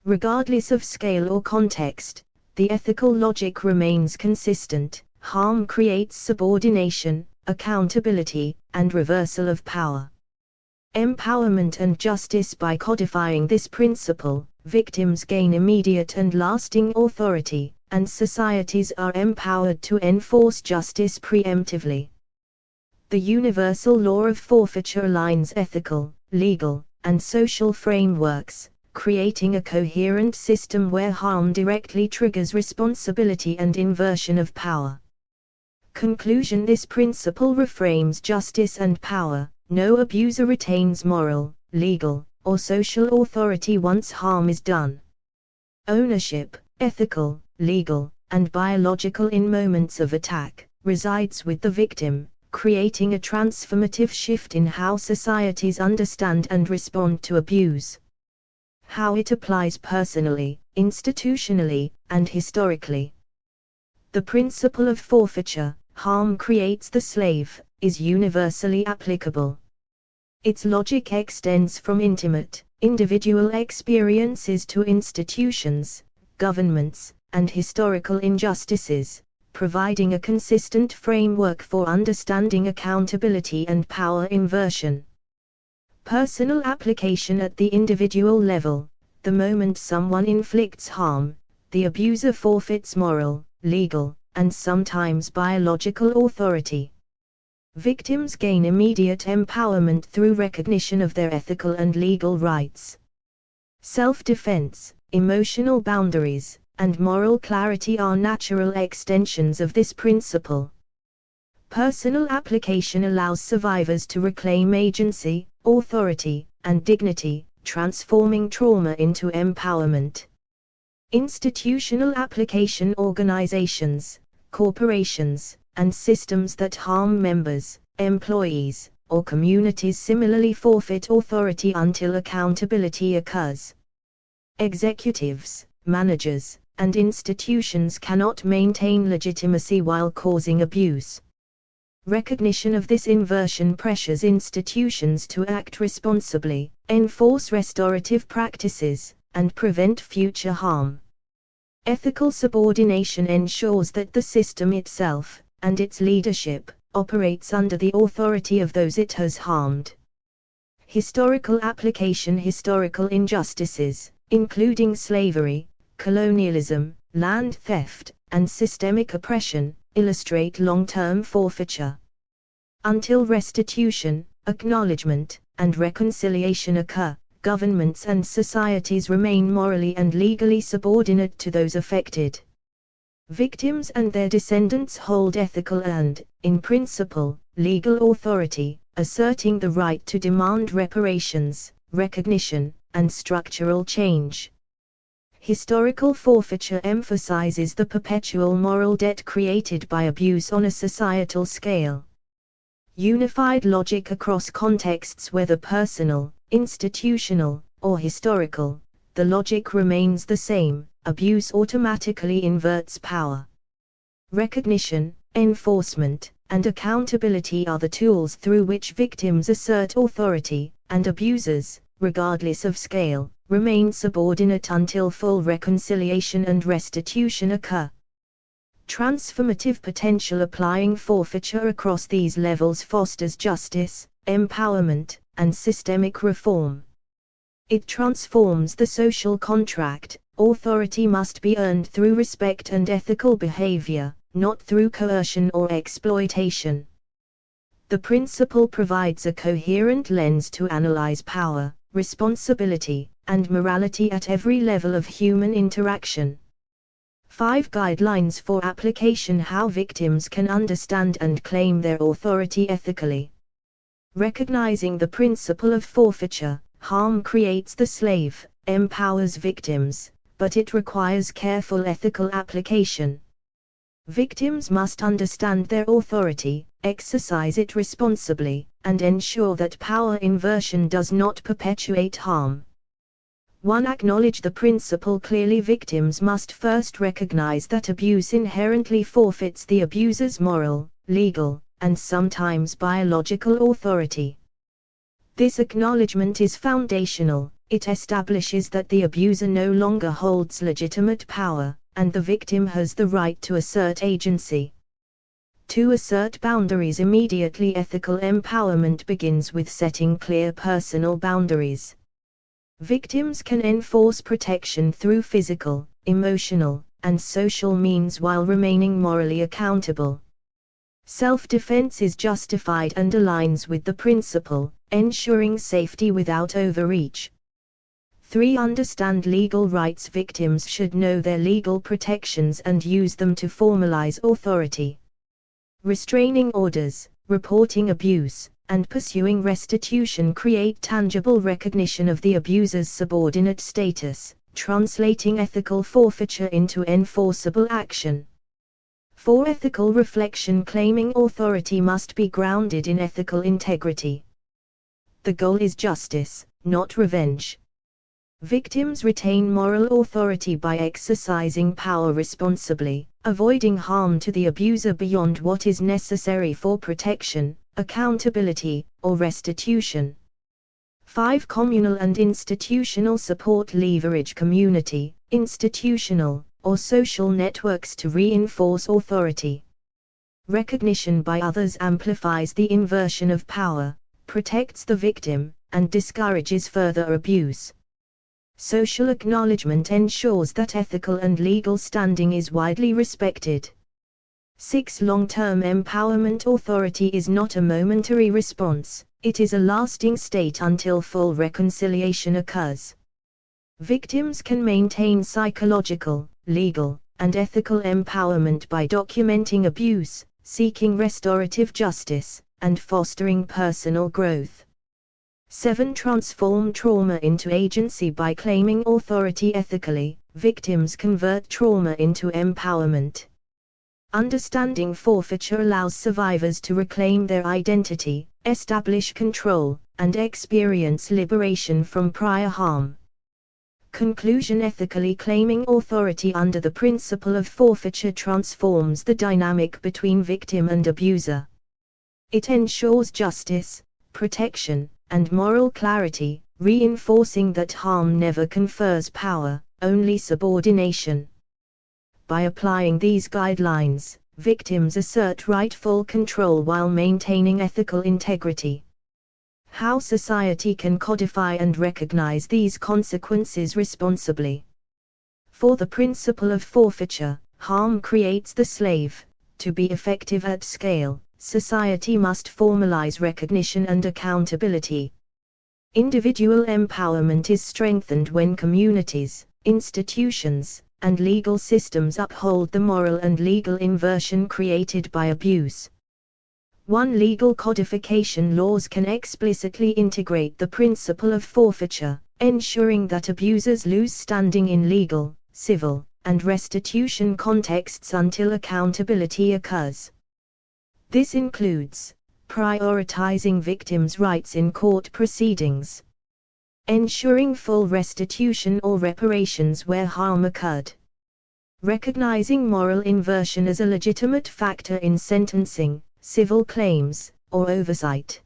Regardless of scale or context, the ethical logic remains consistent: harm creates subordination, accountability, and reversal of power. Empowerment and justice. By codifying this principle, victims gain immediate and lasting authority, and societies are empowered to enforce justice preemptively. The universal law of forfeiture aligns ethical, legal, and social frameworks, creating a coherent system where harm directly triggers responsibility and inversion of power. Conclusion: this principle reframes justice and power. No abuser retains moral, legal, or social authority once harm is done. Ownership, ethical, legal, and biological in moments of attack, resides with the victim, creating a transformative shift in how societies understand and respond to abuse. How it applies personally, institutionally, and historically. The principle of forfeiture, harm creates the slave, is universally applicable. Its logic extends from intimate, individual experiences to institutions, governments, and historical injustices, providing a consistent framework for understanding accountability and power inversion. Personal application at the individual level: the moment someone inflicts harm, the abuser forfeits moral, legal, and sometimes biological authority. Victims gain immediate empowerment through recognition of their ethical and legal rights. Self-defense, emotional boundaries, and moral clarity are natural extensions of this principle. Personal application allows survivors to reclaim agency, authority, and dignity, transforming trauma into empowerment. Institutional application: organizations, corporations, and systems that harm members, employees, or communities similarly forfeit authority until accountability occurs. Executives, managers, and institutions cannot maintain legitimacy while causing abuse. Recognition of this inversion pressures institutions to act responsibly, enforce restorative practices, and prevent future harm. Ethical subordination ensures that the system itself, and its leadership, operates under the authority of those it has harmed. Historical application: historical injustices, including slavery, colonialism, land theft, and systemic oppression, illustrate long-term forfeiture. Until restitution, acknowledgement, and reconciliation occur, governments and societies remain morally and legally subordinate to those affected. Victims and their descendants hold ethical and, in principle, legal authority, asserting the right to demand reparations, recognition, and structural change. Historical forfeiture emphasizes the perpetual moral debt created by abuse on a societal scale. Unified logic across contexts, whether personal, institutional, or historical, the logic remains the same: abuse automatically inverts power. Recognition, enforcement, and accountability are the tools through which victims assert authority, and abusers, regardless of scale, remain subordinate until full reconciliation and restitution occur. Transformative potential: applying forfeiture across these levels fosters justice, empowerment, and systemic reform. It transforms the social contract. Authority must be earned through respect and ethical behavior, not through coercion or exploitation. The principle provides a coherent lens to analyze power, responsibility, and morality at every level of human interaction. 5 guidelines for application: how victims can understand and claim their authority ethically. Recognizing the principle of forfeiture: harm creates the slave, empowers victims, but it requires careful ethical application. Victims must understand their authority, exercise it responsibly, and ensure that power inversion does not perpetuate harm. 1. Acknowledge the principle clearly. Victims must first recognize that abuse inherently forfeits the abuser's moral, legal, and sometimes biological authority. This acknowledgement is foundational. It establishes that the abuser no longer holds legitimate power, and the victim has the right to assert agency. To assert boundaries immediately, ethical empowerment begins with setting clear personal boundaries. Victims can enforce protection through physical, emotional, and social means while remaining morally accountable. Self-defense is justified and aligns with the principle, ensuring safety without overreach. 3. Understand legal rights. Victims should know their legal protections and use them to formalize authority. Restraining orders, reporting abuse, and pursuing restitution create tangible recognition of the abuser's subordinate status, translating ethical forfeiture into enforceable action. For ethical reflection, claiming authority must be grounded in ethical integrity. The goal is justice, not revenge. Victims retain moral authority by exercising power responsibly, avoiding harm to the abuser beyond what is necessary for protection, accountability, or restitution. 5. Communal and institutional support. Leverage community, institutional, or social networks to reinforce authority. Recognition by others amplifies the inversion of power, protects the victim, and discourages further abuse. Social acknowledgement ensures that ethical and legal standing is widely respected. 6. Long-term empowerment. Authority is not a momentary response, it is a lasting state until full reconciliation occurs. Victims can maintain psychological, legal, and ethical empowerment by documenting abuse, seeking restorative justice, and fostering personal growth. 7. Transform trauma into agency. By claiming authority ethically, victims convert trauma into empowerment. Understanding forfeiture allows survivors to reclaim their identity, establish control, and experience liberation from prior harm. Conclusion. Ethically claiming authority under the principle of forfeiture transforms the dynamic between victim and abuser. It ensures justice, protection, and moral clarity, reinforcing that harm never confers power, only subordination. By applying these guidelines, victims assert rightful control while maintaining ethical integrity. How society can codify and recognize these consequences responsibly. For the principle of forfeiture, harm creates the slave. To be effective at scale, society must formalize recognition and accountability. Individual empowerment is strengthened when communities, institutions, and legal systems uphold the moral and legal inversion created by abuse. 1. Legal codification. Laws can explicitly integrate the principle of forfeiture, ensuring that abusers lose standing in legal, civil, and restitution contexts until accountability occurs. This includes prioritizing victims' rights in court proceedings, ensuring full restitution or reparations where harm occurred, recognizing moral inversion as a legitimate factor in sentencing, civil claims, or oversight.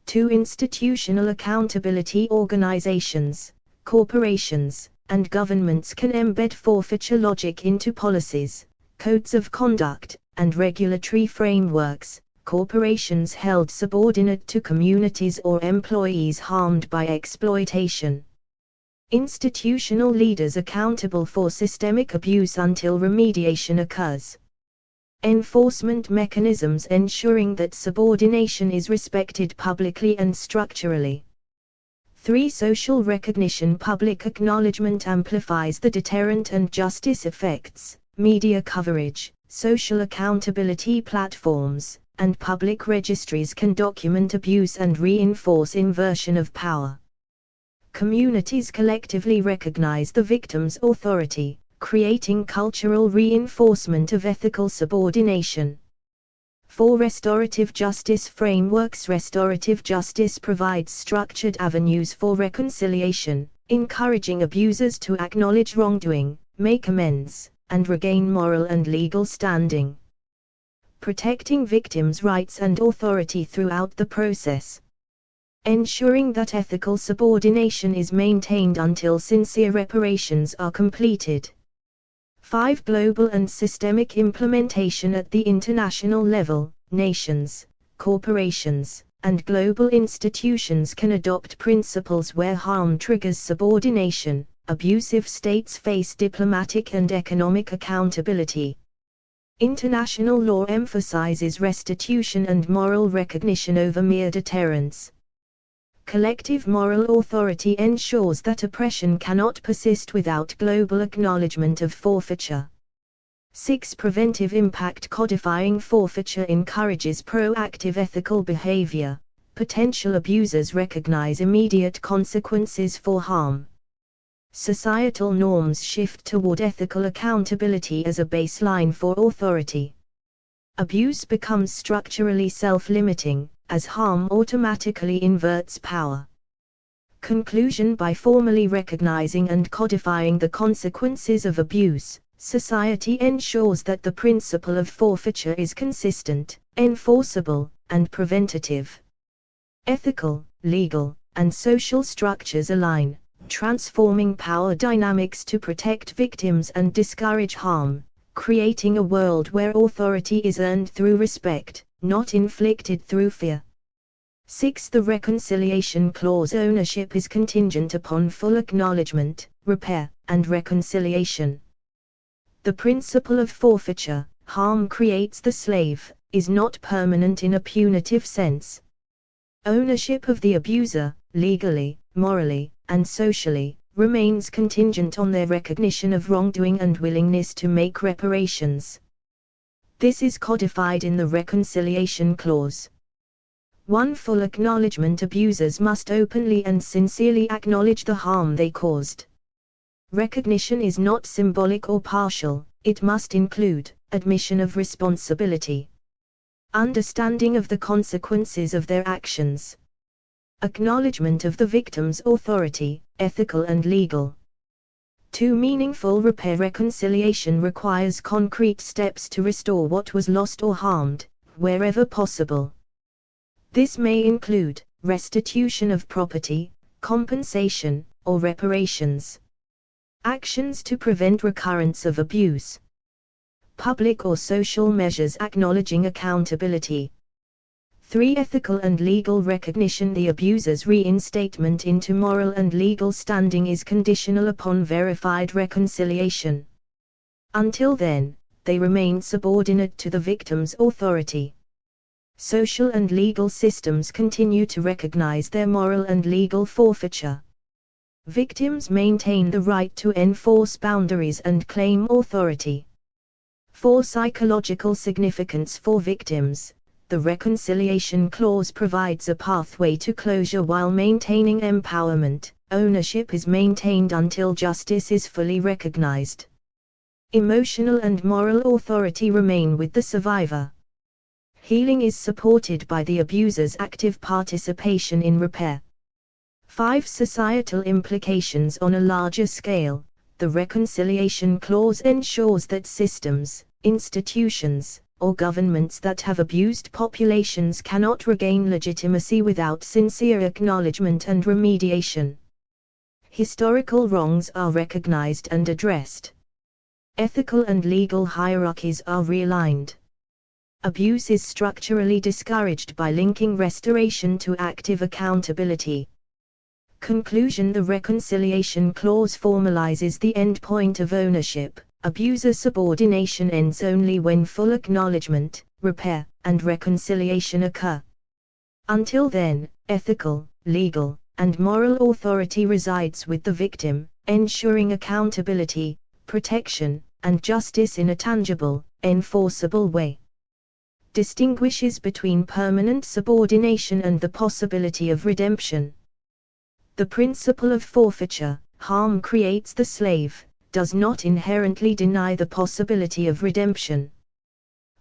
2. Institutional accountability. Organizations, corporations, and governments can embed forfeiture logic into policies, codes of conduct, and regulatory frameworks. Corporations held subordinate to communities or employees harmed by exploitation. Institutional leaders accountable for systemic abuse until remediation occurs. Enforcement mechanisms ensuring that subordination is respected publicly and structurally. 3. Social recognition. Public acknowledgement amplifies the deterrent and justice effects. Media coverage, social accountability platforms, and public registries can document abuse and reinforce inversion of power. Communities collectively recognize the victim's authority, creating cultural reinforcement of ethical subordination. 4. Restorative justice frameworks. Restorative justice provides structured avenues for reconciliation, encouraging abusers to acknowledge wrongdoing, make amends, and regain moral and legal standing. Protecting victims' rights and authority throughout the process. ensuring that ethical subordination is maintained until sincere reparations are completed. 5. Global and systemic implementation at the international level. Nations, corporations, and global institutions can adopt principles where harm triggers subordination. Abusive states face diplomatic and economic accountability. International law emphasizes restitution and moral recognition over mere deterrence. Collective moral authority ensures that oppression cannot persist without global acknowledgement of forfeiture. 6. Preventive impact. Codifying forfeiture encourages proactive ethical behavior. Potential abusers recognize immediate consequences for harm. Societal norms shift toward ethical accountability as a baseline for authority. Abuse becomes structurally self-limiting, as harm automatically inverts power. Conclusion. By formally recognizing and codifying the consequences of abuse, society ensures that the principle of forfeiture is consistent, enforceable, and preventative. Ethical, legal, and social structures align, transforming power dynamics to protect victims and discourage harm, creating a world where authority is earned through respect, not inflicted through fear. 6. The Reconciliation Clause. Ownership is contingent upon full acknowledgement, repair, and reconciliation. The principle of forfeiture, harm creates the slave, is not permanent in a punitive sense. Ownership of the abuser, legally, morally, and socially, remains contingent on their recognition of wrongdoing and willingness to make reparations. This is codified in the Reconciliation Clause. 1. Full acknowledgement. Abusers must openly and sincerely acknowledge the harm they caused. Recognition is not symbolic or partial, it must include admission of responsibility, understanding of the consequences of their actions, acknowledgement of the victim's authority, ethical and legal. 2. Meaningful repair. Reconciliation requires concrete steps to restore what was lost or harmed, wherever possible. This may include restitution of property, compensation, or reparations. Actions to prevent recurrence of abuse. Public or social measures acknowledging accountability. 3. Ethical and legal recognition. The abuser's reinstatement into moral and legal standing is conditional upon verified reconciliation. Until then, they remain subordinate to the victim's authority. Social and legal systems continue to recognize their moral and legal forfeiture. Victims maintain the right to enforce boundaries and claim authority. 4. Psychological significance for victims. The Reconciliation Clause provides a pathway to closure while maintaining empowerment. Ownership is maintained until justice is fully recognized. Emotional and moral authority remain with the survivor. Healing is supported by the abuser's active participation in repair. 5. Societal implications. On a larger scale, the Reconciliation Clause ensures that systems, institutions, or governments that have abused populations cannot regain legitimacy without sincere acknowledgement and remediation. Historical wrongs are recognized and addressed. Ethical and legal hierarchies are realigned. Abuse is structurally discouraged by linking restoration to active accountability. Conclusion. The Reconciliation Clause formalizes the endpoint of ownership. Abuser subordination ends only when full acknowledgement, repair, and reconciliation occur. Until then, ethical, legal, and moral authority resides with the victim, ensuring accountability, protection, and justice in a tangible, enforceable way. Distinguishes between permanent subordination and the possibility of redemption. The principle of forfeiture, harm creates the slave, does not inherently deny the possibility of redemption.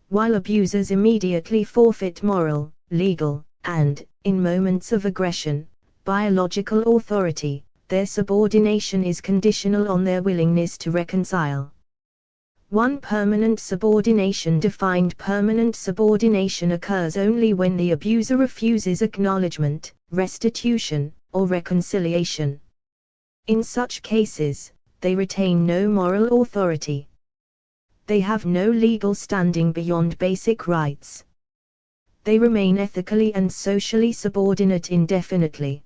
While abusers immediately forfeit moral, legal, and, in moments of aggression, biological authority, their subordination is conditional on their willingness to reconcile. 1. Permanent subordination. Defined permanent subordination occurs only when the abuser refuses acknowledgement, restitution, or reconciliation. In such cases, they retain no moral authority. They have no legal standing beyond basic rights. They remain ethically and socially subordinate indefinitely.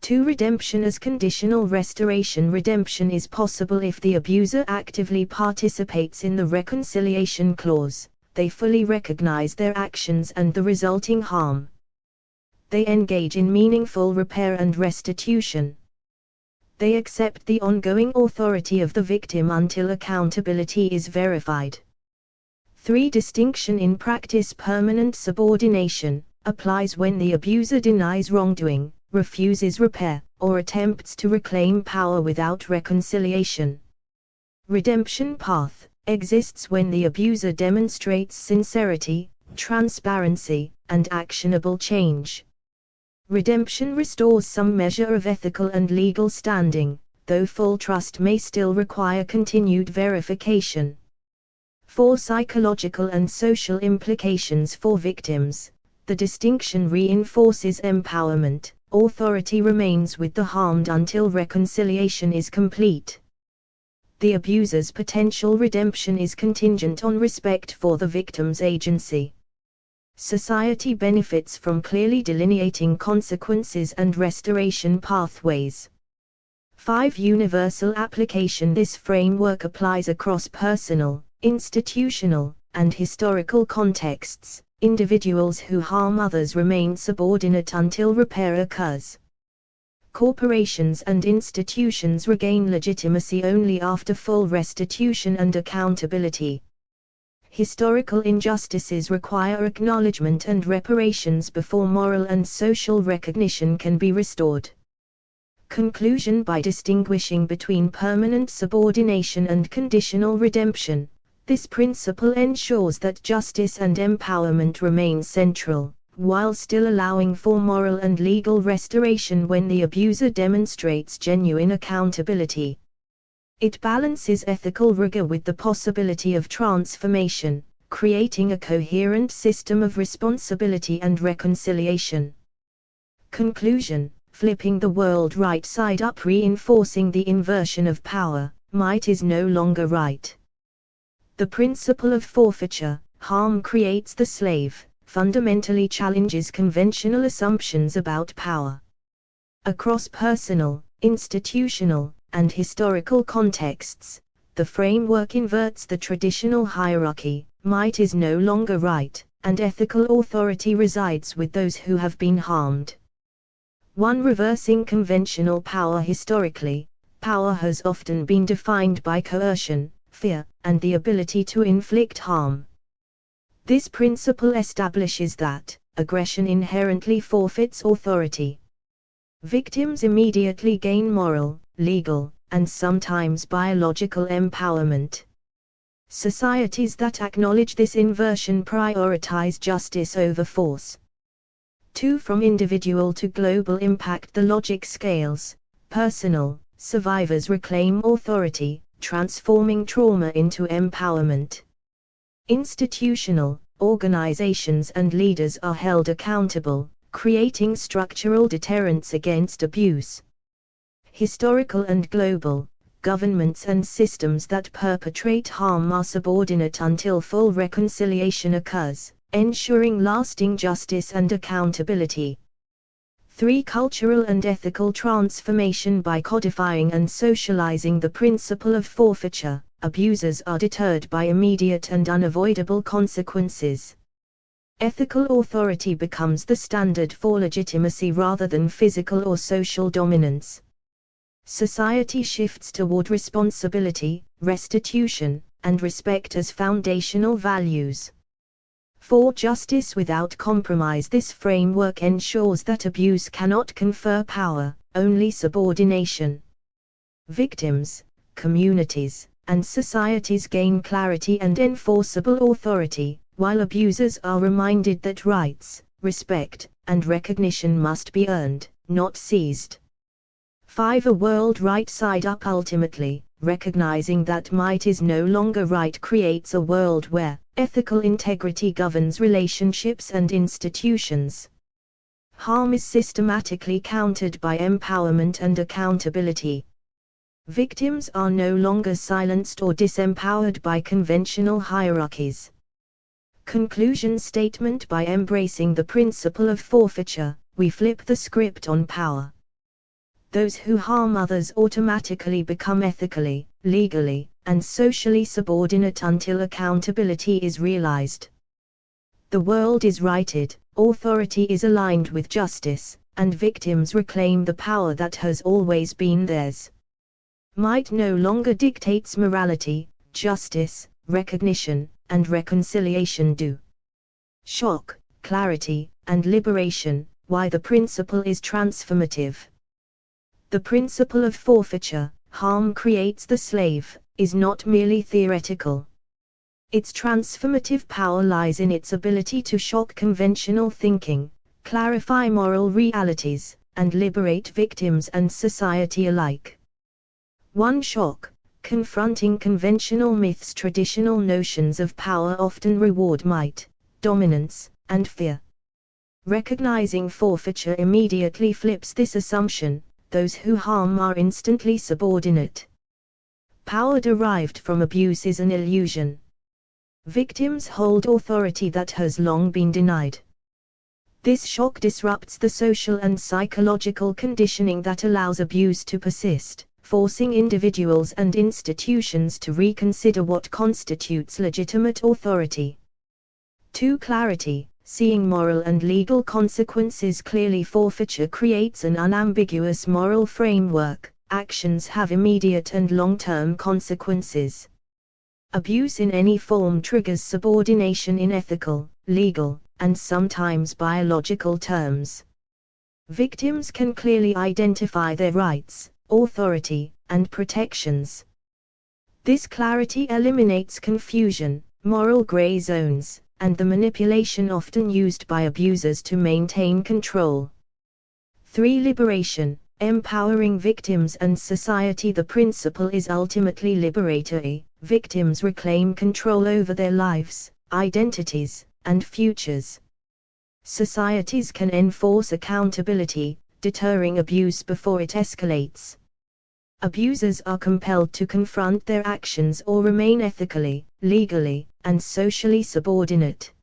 2. Redemption as conditional restoration. Redemption is possible if the abuser actively participates in the reconciliation clause, they fully recognize their actions and the resulting harm. They engage in meaningful repair and restitution. They accept the ongoing authority of the victim until accountability is verified. 3. Distinction in practice. Permanent subordination applies when the abuser denies wrongdoing, refuses repair, or attempts to reclaim power without reconciliation. Redemption path exists when the abuser demonstrates sincerity, transparency, and actionable change. Redemption restores some measure of ethical and legal standing, though full trust may still require continued verification. 4. Psychological and social implications for victims. The distinction reinforces empowerment. Authority remains with the harmed until reconciliation is complete. The abuser's potential redemption is contingent on respect for the victim's agency. Society benefits from clearly delineating consequences and restoration pathways. 5. Universal application. This framework applies across personal, institutional, and historical contexts. Individuals who harm others remain subordinate until repair occurs. Corporations and institutions regain legitimacy only after full restitution and accountability. Historical injustices require acknowledgement and reparations before moral and social recognition can be restored. Conclusion. By distinguishing between permanent subordination and conditional redemption, this principle ensures that justice and empowerment remain central, while still allowing for moral and legal restoration when the abuser demonstrates genuine accountability. It balances ethical rigor with the possibility of transformation, creating a coherent system of responsibility and reconciliation. Conclusion. Flipping the world right side up. Reinforcing the inversion of power. Might is no longer right. The principle of forfeiture, harm creates the slave, fundamentally challenges conventional assumptions about power. Across personal, institutional, and historical contexts, the framework inverts the traditional hierarchy. Might is no longer right, and ethical authority resides with those who have been harmed. 1. Reversing conventional power. Historically, power has often been defined by coercion, fear, and the ability to inflict harm. This principle establishes that aggression inherently forfeits authority. Victims immediately gain moral, legal, and sometimes biological empowerment. Societies that acknowledge this inversion prioritize justice over force. 2. From individual to global impact. The logic scales. Personal, survivors reclaim authority, transforming trauma into empowerment. Institutional, organizations and leaders are held accountable, creating structural deterrence against abuse. Historical and global, governments and systems that perpetrate harm are subordinate until full reconciliation occurs, ensuring lasting justice and accountability. 3. Cultural and ethical transformation. By codifying and socializing the principle of forfeiture, abusers are deterred by immediate and unavoidable consequences. Ethical authority becomes the standard for legitimacy rather than physical or social dominance. Society shifts toward responsibility, restitution, and respect as foundational values. 4. Justice without compromise. This framework ensures that abuse cannot confer power, only subordination. Victims, communities, and societies gain clarity and enforceable authority, while abusers are reminded that rights, respect, and recognition must be earned, not seized. 5. A world right side up. Ultimately, recognizing that might is no longer right creates a world where ethical integrity governs relationships and institutions. Harm is systematically countered by empowerment and accountability. Victims are no longer silenced or disempowered by conventional hierarchies. Conclusion statement: by embracing the principle of forfeiture, we flip the script on power. Those who harm others automatically become ethically, legally, and socially subordinate until accountability is realized. The world is righted, authority is aligned with justice, and victims reclaim the power that has always been theirs. Might no longer dictates morality, justice, recognition, and reconciliation do. Shock, clarity, and liberation: why the principle is transformative. The principle of forfeiture, harm creates the slave, is not merely theoretical. Its transformative power lies in its ability to shock conventional thinking, clarify moral realities, and liberate victims and society alike. One shock: confronting conventional myths. Traditional notions of power often reward might, dominance, and fear. Recognizing forfeiture immediately flips this assumption: those who harm are instantly subordinate. Power derived from abuse is an illusion. Victims hold authority that has long been denied. This shock disrupts the social and psychological conditioning that allows abuse to persist, forcing individuals and institutions to reconsider what constitutes legitimate authority. 2. Clarity: seeing moral and legal consequences clearly. Forfeiture creates an unambiguous moral framework. Actions have immediate and long-term consequences. Abuse in any form triggers subordination in ethical, legal, and sometimes biological terms. Victims can clearly identify their rights, authority, and protections. This clarity eliminates confusion, moral gray zones, and the manipulation often used by abusers to maintain control. 3. Liberation: empowering victims and society. The principle is ultimately liberatory. Victims reclaim control over their lives, identities, and futures. Societies can enforce accountability, deterring abuse before it escalates. Abusers are compelled to confront their actions or remain ethically, legally, and socially subordinate.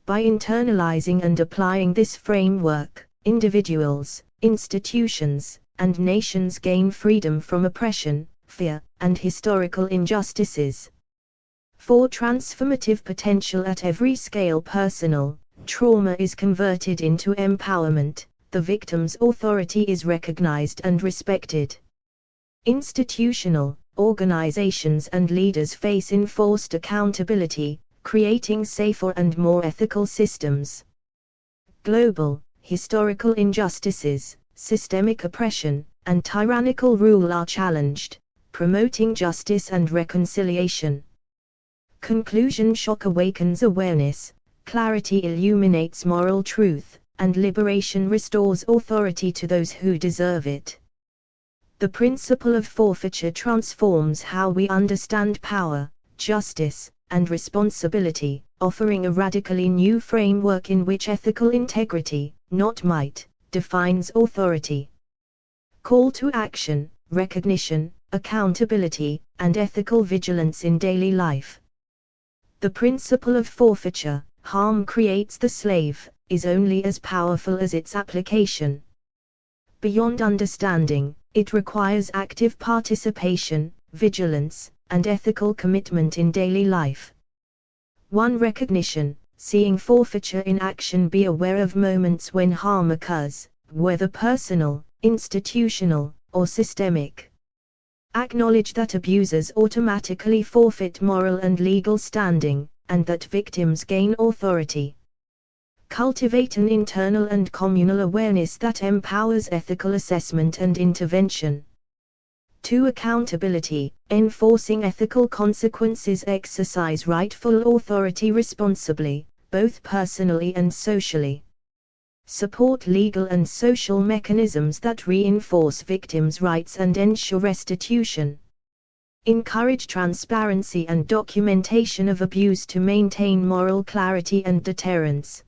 By internalizing and applying this framework, individuals, institutions, and nations gain freedom from oppression, fear, and historical injustices. 4. Transformative potential: at every scale. Personal trauma is converted into empowerment. The victim's authority is recognized and respected. Institutional organizations and leaders face enforced accountability, creating safer and more ethical systems. Global, historical injustices, systemic oppression, and tyrannical rule are challenged, promoting justice and reconciliation. Conclusion: shock awakens awareness, clarity illuminates moral truth, and liberation restores authority to those who deserve it. The principle of forfeiture transforms how we understand power, justice, and responsibility, offering a radically new framework in which ethical integrity, not might, defines authority. Call to action: recognition, accountability, and ethical vigilance in daily life. The principle of forfeiture, harm creates the slave, is only as powerful as its application. Beyond understanding, it requires active participation, vigilance, and ethical commitment in daily life. 1. Recognition: seeing forfeiture in action. Be aware of moments when harm occurs, whether personal, institutional, or systemic. Acknowledge that abusers automatically forfeit moral and legal standing, and that victims gain authority. Cultivate an internal and communal awareness that empowers ethical assessment and intervention. 2. Accountability: enforcing ethical consequences. Exercise rightful authority responsibly, both personally and socially. Support legal and social mechanisms that reinforce victims' rights and ensure restitution. Encourage transparency and documentation of abuse to maintain moral clarity and deterrence.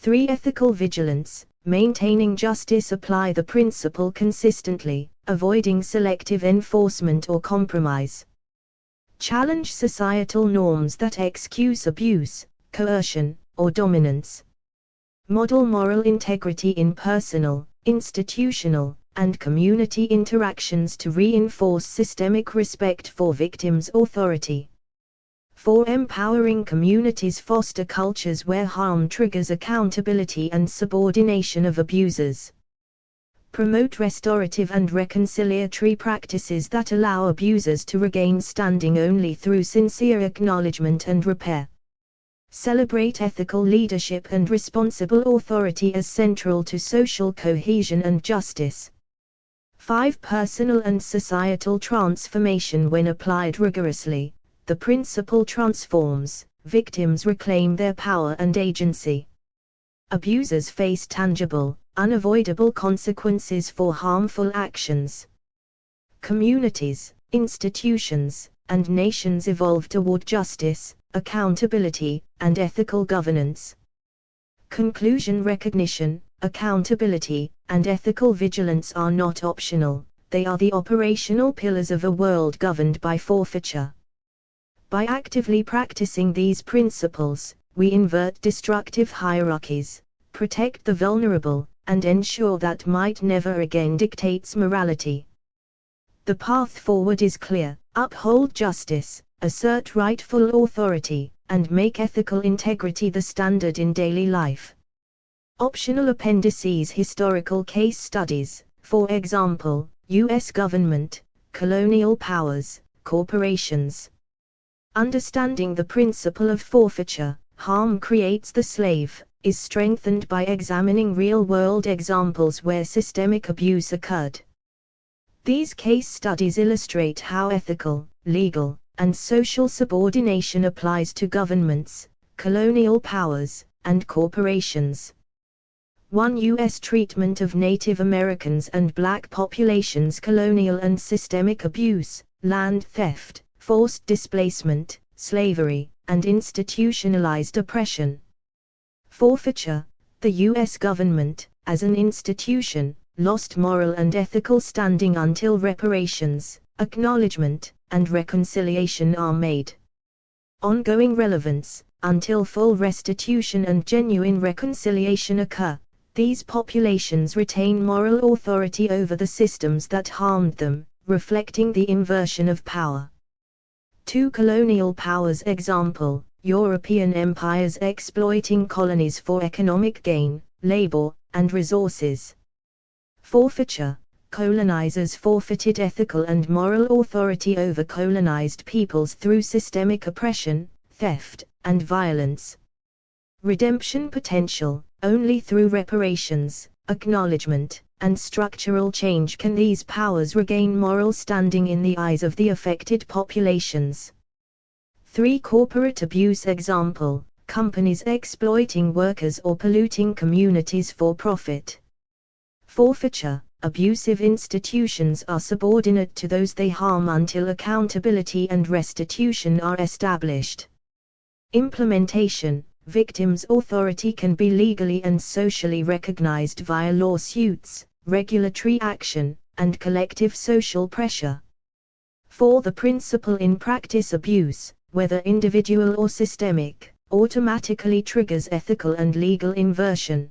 3. Ethical vigilance, maintaining justice. Apply the principle consistently, avoiding selective enforcement or compromise. Challenge societal norms that excuse abuse, coercion, or dominance. Model moral integrity in personal, institutional, and community interactions to reinforce systemic respect for victims' authority. 4. Empowering communities. Foster cultures where harm triggers accountability and subordination of abusers. Promote restorative and reconciliatory practices that allow abusers to regain standing only through sincere acknowledgement and repair. Celebrate ethical leadership and responsible authority as central to social cohesion and justice. 5. Personal and societal transformation. When applied rigorously, the principle transforms, victims reclaim their power and agency. Abusers face tangible, unavoidable consequences for harmful actions. Communities, institutions, and nations evolve toward justice, accountability, and ethical governance. Conclusion. Recognition, accountability, and ethical vigilance are not optional, they are the operational pillars of a world governed by forfeiture. By actively practicing these principles, we invert destructive hierarchies, protect the vulnerable, and ensure that might never again dictates morality. The path forward is clear: uphold justice, assert rightful authority, and make ethical integrity the standard in daily life. Optional appendices. Historical case studies, for example, U.S. government, colonial powers, corporations. Understanding the principle of forfeiture, harm creates the slave, is strengthened by examining real-world examples where systemic abuse occurred. These case studies illustrate how ethical, legal, and social subordination applies to governments, colonial powers, and corporations. 1. U.S. treatment of Native Americans and Black populations. Colonial and systemic abuse, land theft, forced displacement, slavery, and institutionalized oppression. Forfeiture. The U.S. government, as an institution, lost moral and ethical standing until reparations, acknowledgement, and reconciliation are made. Ongoing relevance. Until full restitution and genuine reconciliation occur, these populations retain moral authority over the systems that harmed them, reflecting the inversion of power. 2. Colonial powers. Example: European empires exploiting colonies for economic gain, labor, and resources. Forfeiture. Colonizers forfeited ethical and moral authority over colonized peoples through systemic oppression, theft, and violence. Redemption potential. Only through reparations, acknowledgement, and structural change can these powers regain moral standing in the eyes of the affected populations. 3. Corporate abuse. Example: companies exploiting workers or polluting communities for profit. Forfeiture. Abusive institutions are subordinate to those they harm until accountability and restitution are established. Implementation. Victims' authority can be legally and socially recognized via lawsuits, regulatory action, and collective social pressure. 4. The principle in practice. Abuse, whether individual or systemic, automatically triggers ethical and legal inversion.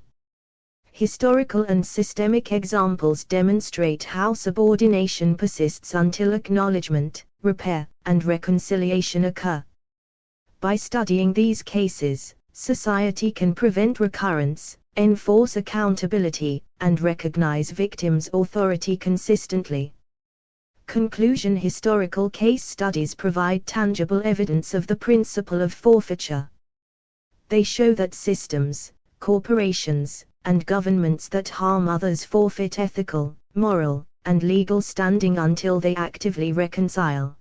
Historical and systemic examples demonstrate how subordination persists until acknowledgement, repair, and reconciliation occur. By studying these cases, society can prevent recurrence, enforce accountability, and recognize victims' authority consistently. Conclusion. Historical case studies provide tangible evidence of the principle of forfeiture. They show that systems, corporations, and governments that harm others forfeit ethical, moral, and legal standing until they actively reconcile.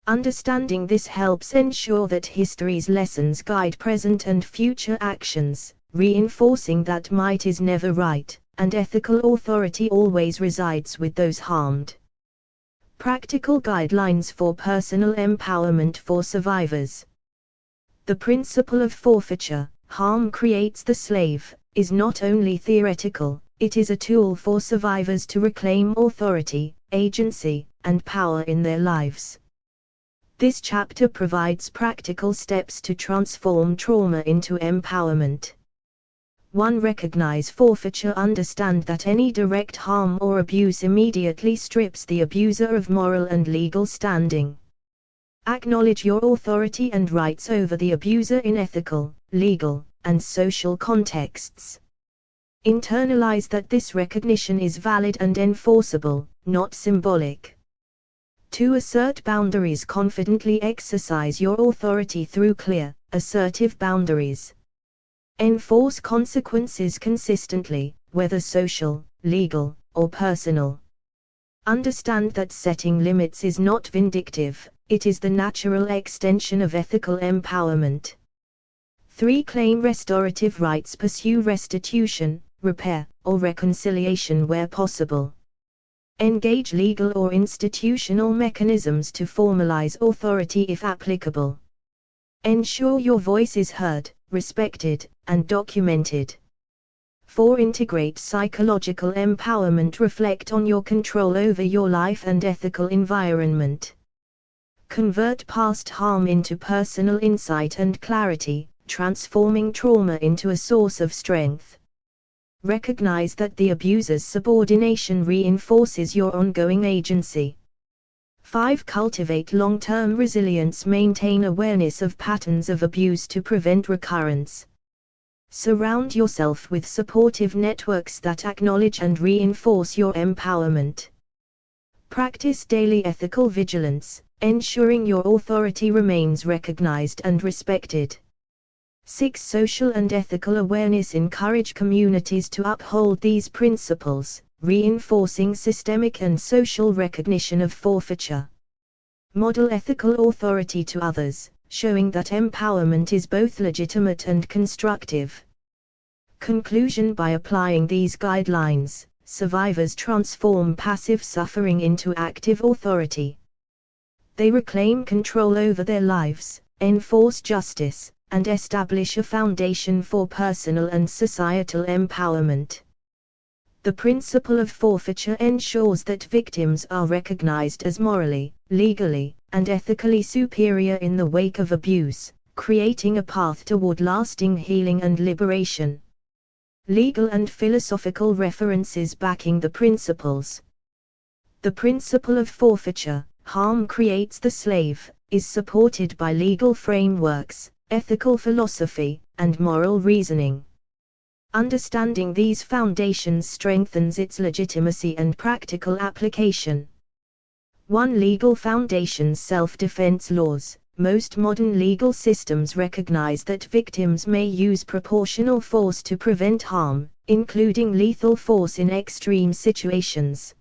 Understanding this helps ensure that history's lessons guide present and future actions, reinforcing that might is never right, and ethical authority always resides with those harmed. Practical guidelines for personal empowerment for survivors. The principle of forfeiture, Harm Creates the Slave, is not only theoretical, it is a tool for survivors to reclaim authority, agency, and power in their lives. This chapter provides practical steps to transform trauma into empowerment. 1. Recognize forfeiture. Understand that any direct harm or abuse immediately strips the abuser of moral and legal standing. Acknowledge your authority and rights over the abuser in ethical, legal, and social contexts. Internalize that this recognition is valid and enforceable, not symbolic. 2. Assert boundaries. Confidently exercise your authority through clear, assertive boundaries. Enforce consequences consistently, whether social, legal, or personal. Understand that setting limits is not vindictive, it is the natural extension of ethical empowerment. 3. Claim restorative rights. Pursue restitution, repair, or reconciliation where possible. Engage legal or institutional mechanisms to formalize authority if applicable. Ensure your voice is heard, respected, and documented. 4. Integrate psychological empowerment. Reflect on your control over your life and ethical environment. Convert past harm into personal insight and clarity, transforming trauma into a source of strength. Recognize that the abuser's subordination reinforces your ongoing agency. 5. Cultivate long-term resilience. Maintain awareness of patterns of abuse to prevent recurrence. Surround yourself with supportive networks that acknowledge and reinforce your empowerment. Practice daily ethical vigilance, ensuring your authority remains recognized and respected. 6. Social and ethical awareness. Encourage communities to uphold these principles, reinforcing systemic and social recognition of forfeiture. Model ethical authority to others, showing that empowerment is both legitimate and constructive. Conclusion. By applying these guidelines, survivors transform passive suffering into active authority. They reclaim control over their lives, enforce justice, and establish a foundation for personal and societal empowerment. The principle of forfeiture ensures that victims are recognized as morally, legally, and ethically superior in the wake of abuse, creating a path toward lasting healing and liberation. Legal and philosophical references backing the principles. The principle of forfeiture, harm creates the slave, is supported by legal frameworks, ethical philosophy, and moral reasoning. Understanding these foundations strengthens its legitimacy and practical application. 1. Legal foundations. Self-defense laws. Most modern legal systems recognize that victims may use proportional force to prevent harm, including lethal force in extreme situations.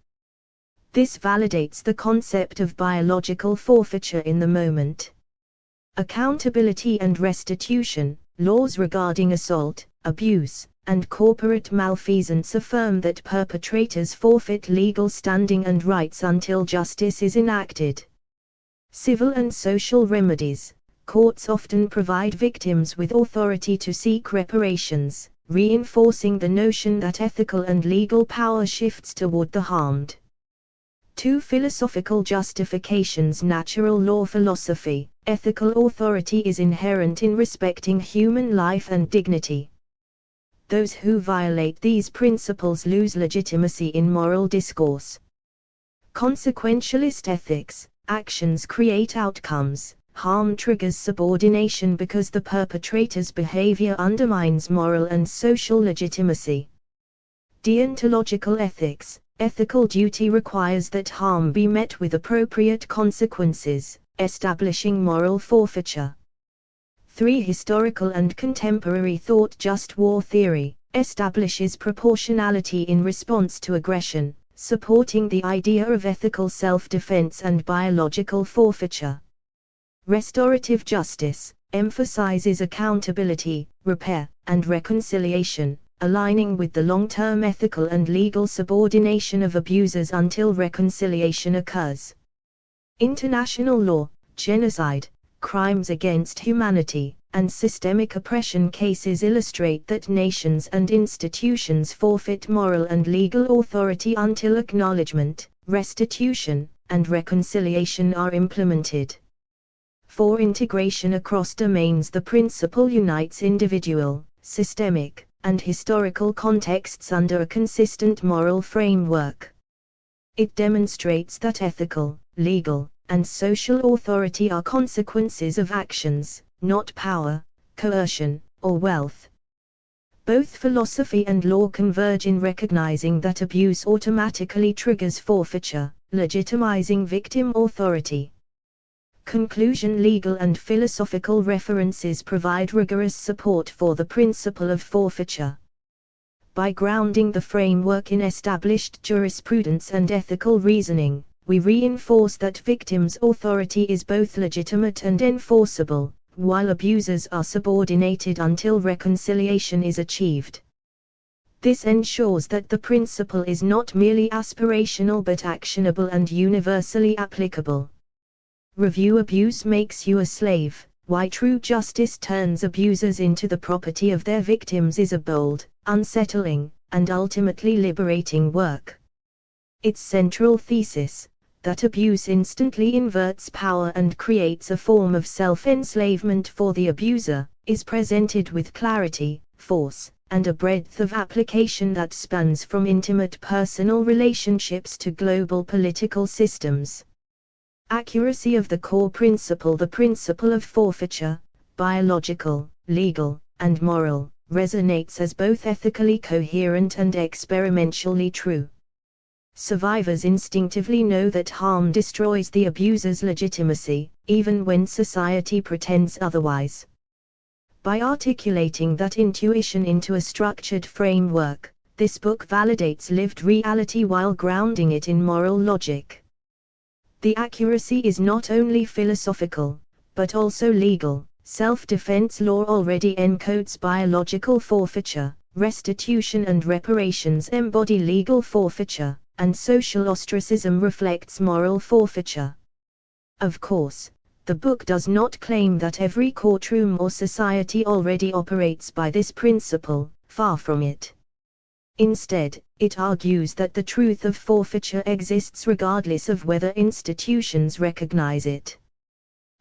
This validates the concept of biological forfeiture in the moment. Accountability and restitution. Laws regarding assault, abuse, and corporate malfeasance affirm that perpetrators forfeit legal standing and rights until justice is enacted. Civil and social remedies. Courts often provide victims with authority to seek reparations, reinforcing the notion that ethical and legal power shifts toward the harmed. 2. Philosophical justifications. Natural law philosophy. Ethical authority is inherent in respecting human life and dignity. Those who violate these principles lose legitimacy in moral discourse. Consequentialist ethics. Actions create outcomes. Harm triggers subordination because the perpetrator's behavior undermines moral and social legitimacy. Deontological ethics. Ethical duty requires that harm be met with appropriate consequences, establishing moral forfeiture. 3. Historical and contemporary thought. Just war theory establishes proportionality in response to aggression, supporting the idea of ethical self-defense and biological forfeiture. Restorative justice emphasizes accountability, repair, and reconciliation, aligning with the long-term ethical and legal subordination of abusers until reconciliation occurs. International law. Genocide, crimes against humanity, and systemic oppression cases illustrate that nations and institutions forfeit moral and legal authority until acknowledgement, restitution, and reconciliation are implemented. For integration across domains, the principle unites individual, systemic, and historical contexts under a consistent moral framework. It demonstrates that ethical, legal, and social authority are consequences of actions, not power, coercion, or wealth. Both philosophy and law converge in recognizing that abuse automatically triggers forfeiture, legitimizing victim authority. Conclusion: legal and philosophical references provide rigorous support for the principle of forfeiture. By grounding the framework in established jurisprudence and ethical reasoning, we reinforce that victims' authority is both legitimate and enforceable, while abusers are subordinated until reconciliation is achieved. This ensures that the principle is not merely aspirational but actionable and universally applicable. Review: abuse makes you a slave. Why true justice turns abusers into the property of their victims is a bold, unsettling, and ultimately liberating work. Its central thesis, that abuse instantly inverts power and creates a form of self-enslavement for the abuser, is presented with clarity, force, and a breadth of application that spans from intimate personal relationships to global political systems. Accuracy of the core principle: the principle of forfeiture, biological, legal, and moral, resonates as both ethically coherent and experientially true. Survivors instinctively know that harm destroys the abuser's legitimacy, even when society pretends otherwise. By articulating that intuition into a structured framework, this book validates lived reality while grounding it in moral logic. The accuracy is not only philosophical, but also legal. Self-defense law already encodes biological forfeiture, restitution and reparations embody legal forfeiture, and social ostracism reflects moral forfeiture. Of course, the book does not claim that every courtroom or society already operates by this principle, far from it. Instead, it argues that the truth of forfeiture exists regardless of whether institutions recognize it.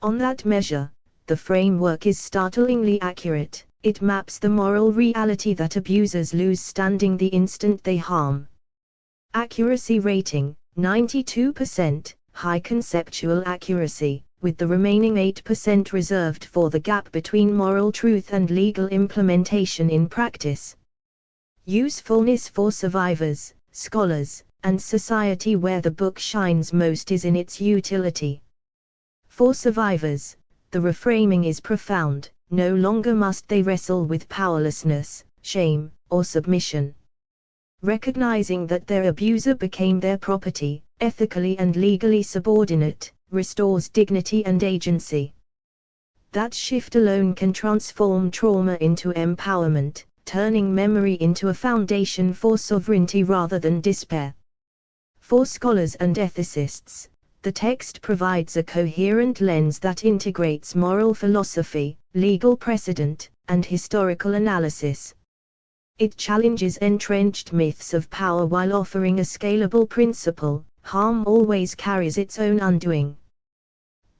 On that measure, the framework is startlingly accurate. It maps the moral reality that abusers lose standing the instant they harm. Accuracy rating: 92%, high conceptual accuracy, with the remaining 8% reserved for the gap between moral truth and legal implementation in practice. Usefulness for survivors, scholars, and society: where the book shines most is in its utility. For survivors, the reframing is profound. No longer must they wrestle with powerlessness, shame, or submission. Recognizing that their abuser became their property, ethically and legally subordinate, restores dignity and agency. That shift alone can transform trauma into empowerment, turning memory into a foundation for sovereignty rather than despair. For scholars and ethicists, the text provides a coherent lens that integrates moral philosophy, legal precedent, and historical analysis. It challenges entrenched myths of power while offering a scalable principle: harm always carries its own undoing.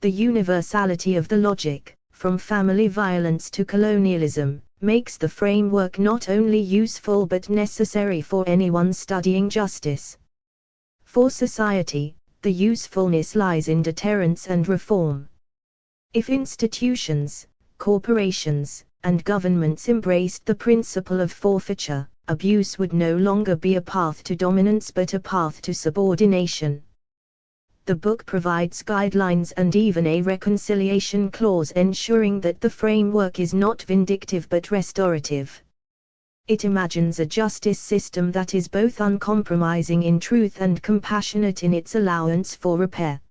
The universality of the logic, from family violence to colonialism, makes the framework not only useful but necessary for anyone studying justice. For society, the usefulness lies in deterrence and reform. If institutions, corporations, and governments embraced the principle of forfeiture, abuse would no longer be a path to dominance but a path to subordination. The book provides guidelines and even a reconciliation clause ensuring that the framework is not vindictive but restorative. It imagines a justice system that is both uncompromising in truth and compassionate in its allowance for repair.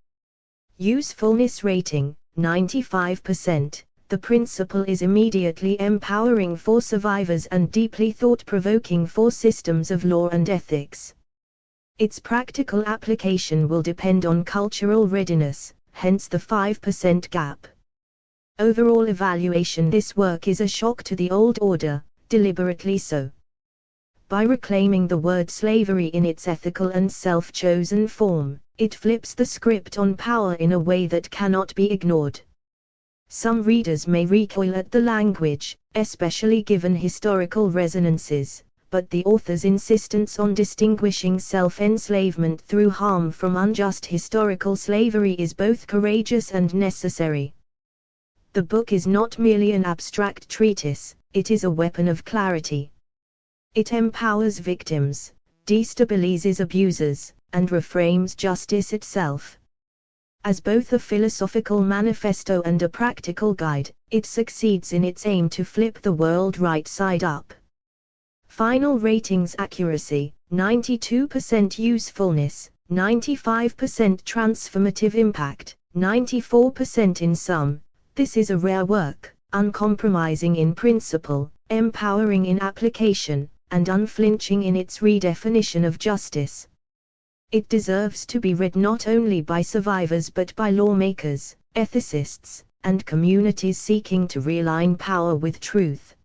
Usefulness rating: 95%. The principle is immediately empowering for survivors and deeply thought-provoking for systems of law and ethics. Its practical application will depend on cultural readiness, hence the 5% gap. Overall evaluation: this work is a shock to the old order, deliberately so. By reclaiming the word slavery in its ethical and self-chosen form, it flips the script on power in a way that cannot be ignored. Some readers may recoil at the language, especially given historical resonances, but the author's insistence on distinguishing self-enslavement through harm from unjust historical slavery is both courageous and necessary. The book is not merely an abstract treatise, it is a weapon of clarity. It empowers victims, destabilizes abusers, and reframes justice itself. As both a philosophical manifesto and a practical guide, it succeeds in its aim to flip the world right side up. Final ratings: accuracy, 92%; usefulness, 95%; transformative impact, 94%. In sum, this is a rare work, uncompromising in principle, empowering in application, and unflinching in its redefinition of justice. It deserves to be read not only by survivors but by lawmakers, ethicists, and communities seeking to realign power with truth.